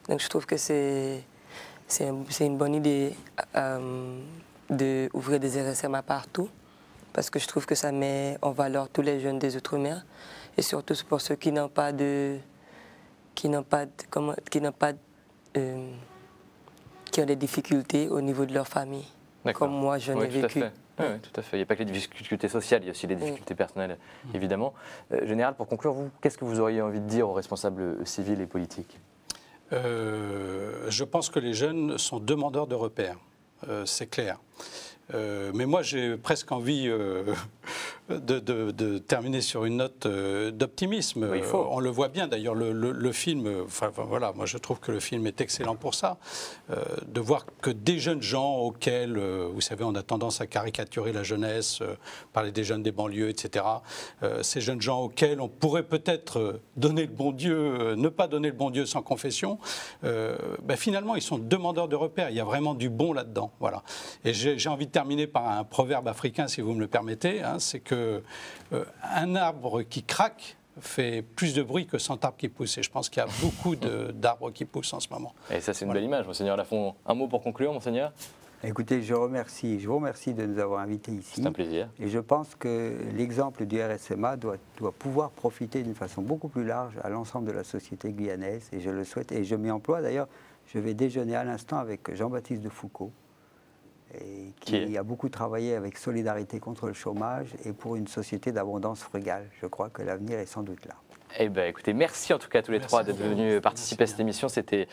Speaker 18: Donc je trouve que c'est une bonne idée d'ouvrir des RSMA partout, parce que je trouve que ça met en valeur tous les jeunes des Outre-mer, et surtout pour ceux qui n'ont pas qui ont des difficultés au niveau de leur famille. Comme moi, j'en ai vécu.
Speaker 28: Oui, tout à fait. Il n'y a pas que les difficultés sociales, il y a aussi les difficultés personnelles, évidemment. Général, pour conclure, vous, qu'est-ce que vous auriez envie de dire aux responsables civils et politiques?
Speaker 5: Je pense que les jeunes sont demandeurs de repères, c'est clair. Mais moi, j'ai presque envie de terminer sur une note d'optimisme.
Speaker 28: Oui, il faut.
Speaker 5: On le voit bien, d'ailleurs, le film, voilà, moi je trouve que le film est excellent pour ça, de voir que des jeunes gens auxquels, vous savez, on a tendance à caricaturer la jeunesse, parler des jeunes des banlieues, etc., ces jeunes gens auxquels on pourrait peut-être donner le bon Dieu, ne pas donner le bon Dieu sans confession, finalement, ils sont demandeurs de repères, il y a vraiment du bon là-dedans, voilà. Et j'ai envie de terminer par un proverbe africain, si vous me le permettez, hein, c'est que un arbre qui craque fait plus de bruit que 100 arbres qui poussent. Et je pense qu'il y a beaucoup d'arbres qui poussent en ce moment.
Speaker 28: Et ça, c'est une belle image, Monseigneur Lafont. Un mot pour conclure, Monseigneur?
Speaker 11: Écoutez, je vous remercie de nous avoir invités ici.
Speaker 28: C'est un plaisir.
Speaker 11: Et je pense que l'exemple du RSMA doit pouvoir profiter d'une façon beaucoup plus large à l'ensemble de la société guyanaise, et je le souhaite. Et je m'y emploie d'ailleurs, je vais déjeuner à l'instant avec Jean-Baptiste de Foucault, et qui a beaucoup travaillé avec Solidarité contre le chômage et pour une société d'abondance frugale. Je crois que l'avenir est sans doute là.
Speaker 28: Eh bien, écoutez, merci en tout cas à tous les trois d'être venus participer à cette émission. C'était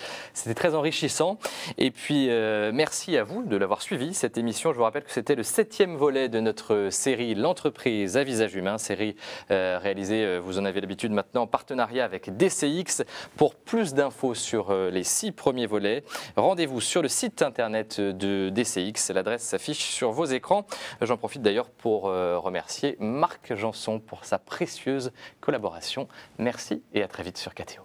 Speaker 28: très enrichissant. Et puis, merci à vous de l'avoir suivi, cette émission. Je vous rappelle que c'était le 7e volet de notre série L'entreprise à visage humain, série réalisée, vous en avez l'habitude maintenant, en partenariat avec DCX. Pour plus d'infos sur les 6 premiers volets, rendez-vous sur le site internet de DCX. L'adresse s'affiche sur vos écrans. J'en profite d'ailleurs pour remercier Marc Janson pour sa précieuse collaboration. Merci et à très vite sur KTO.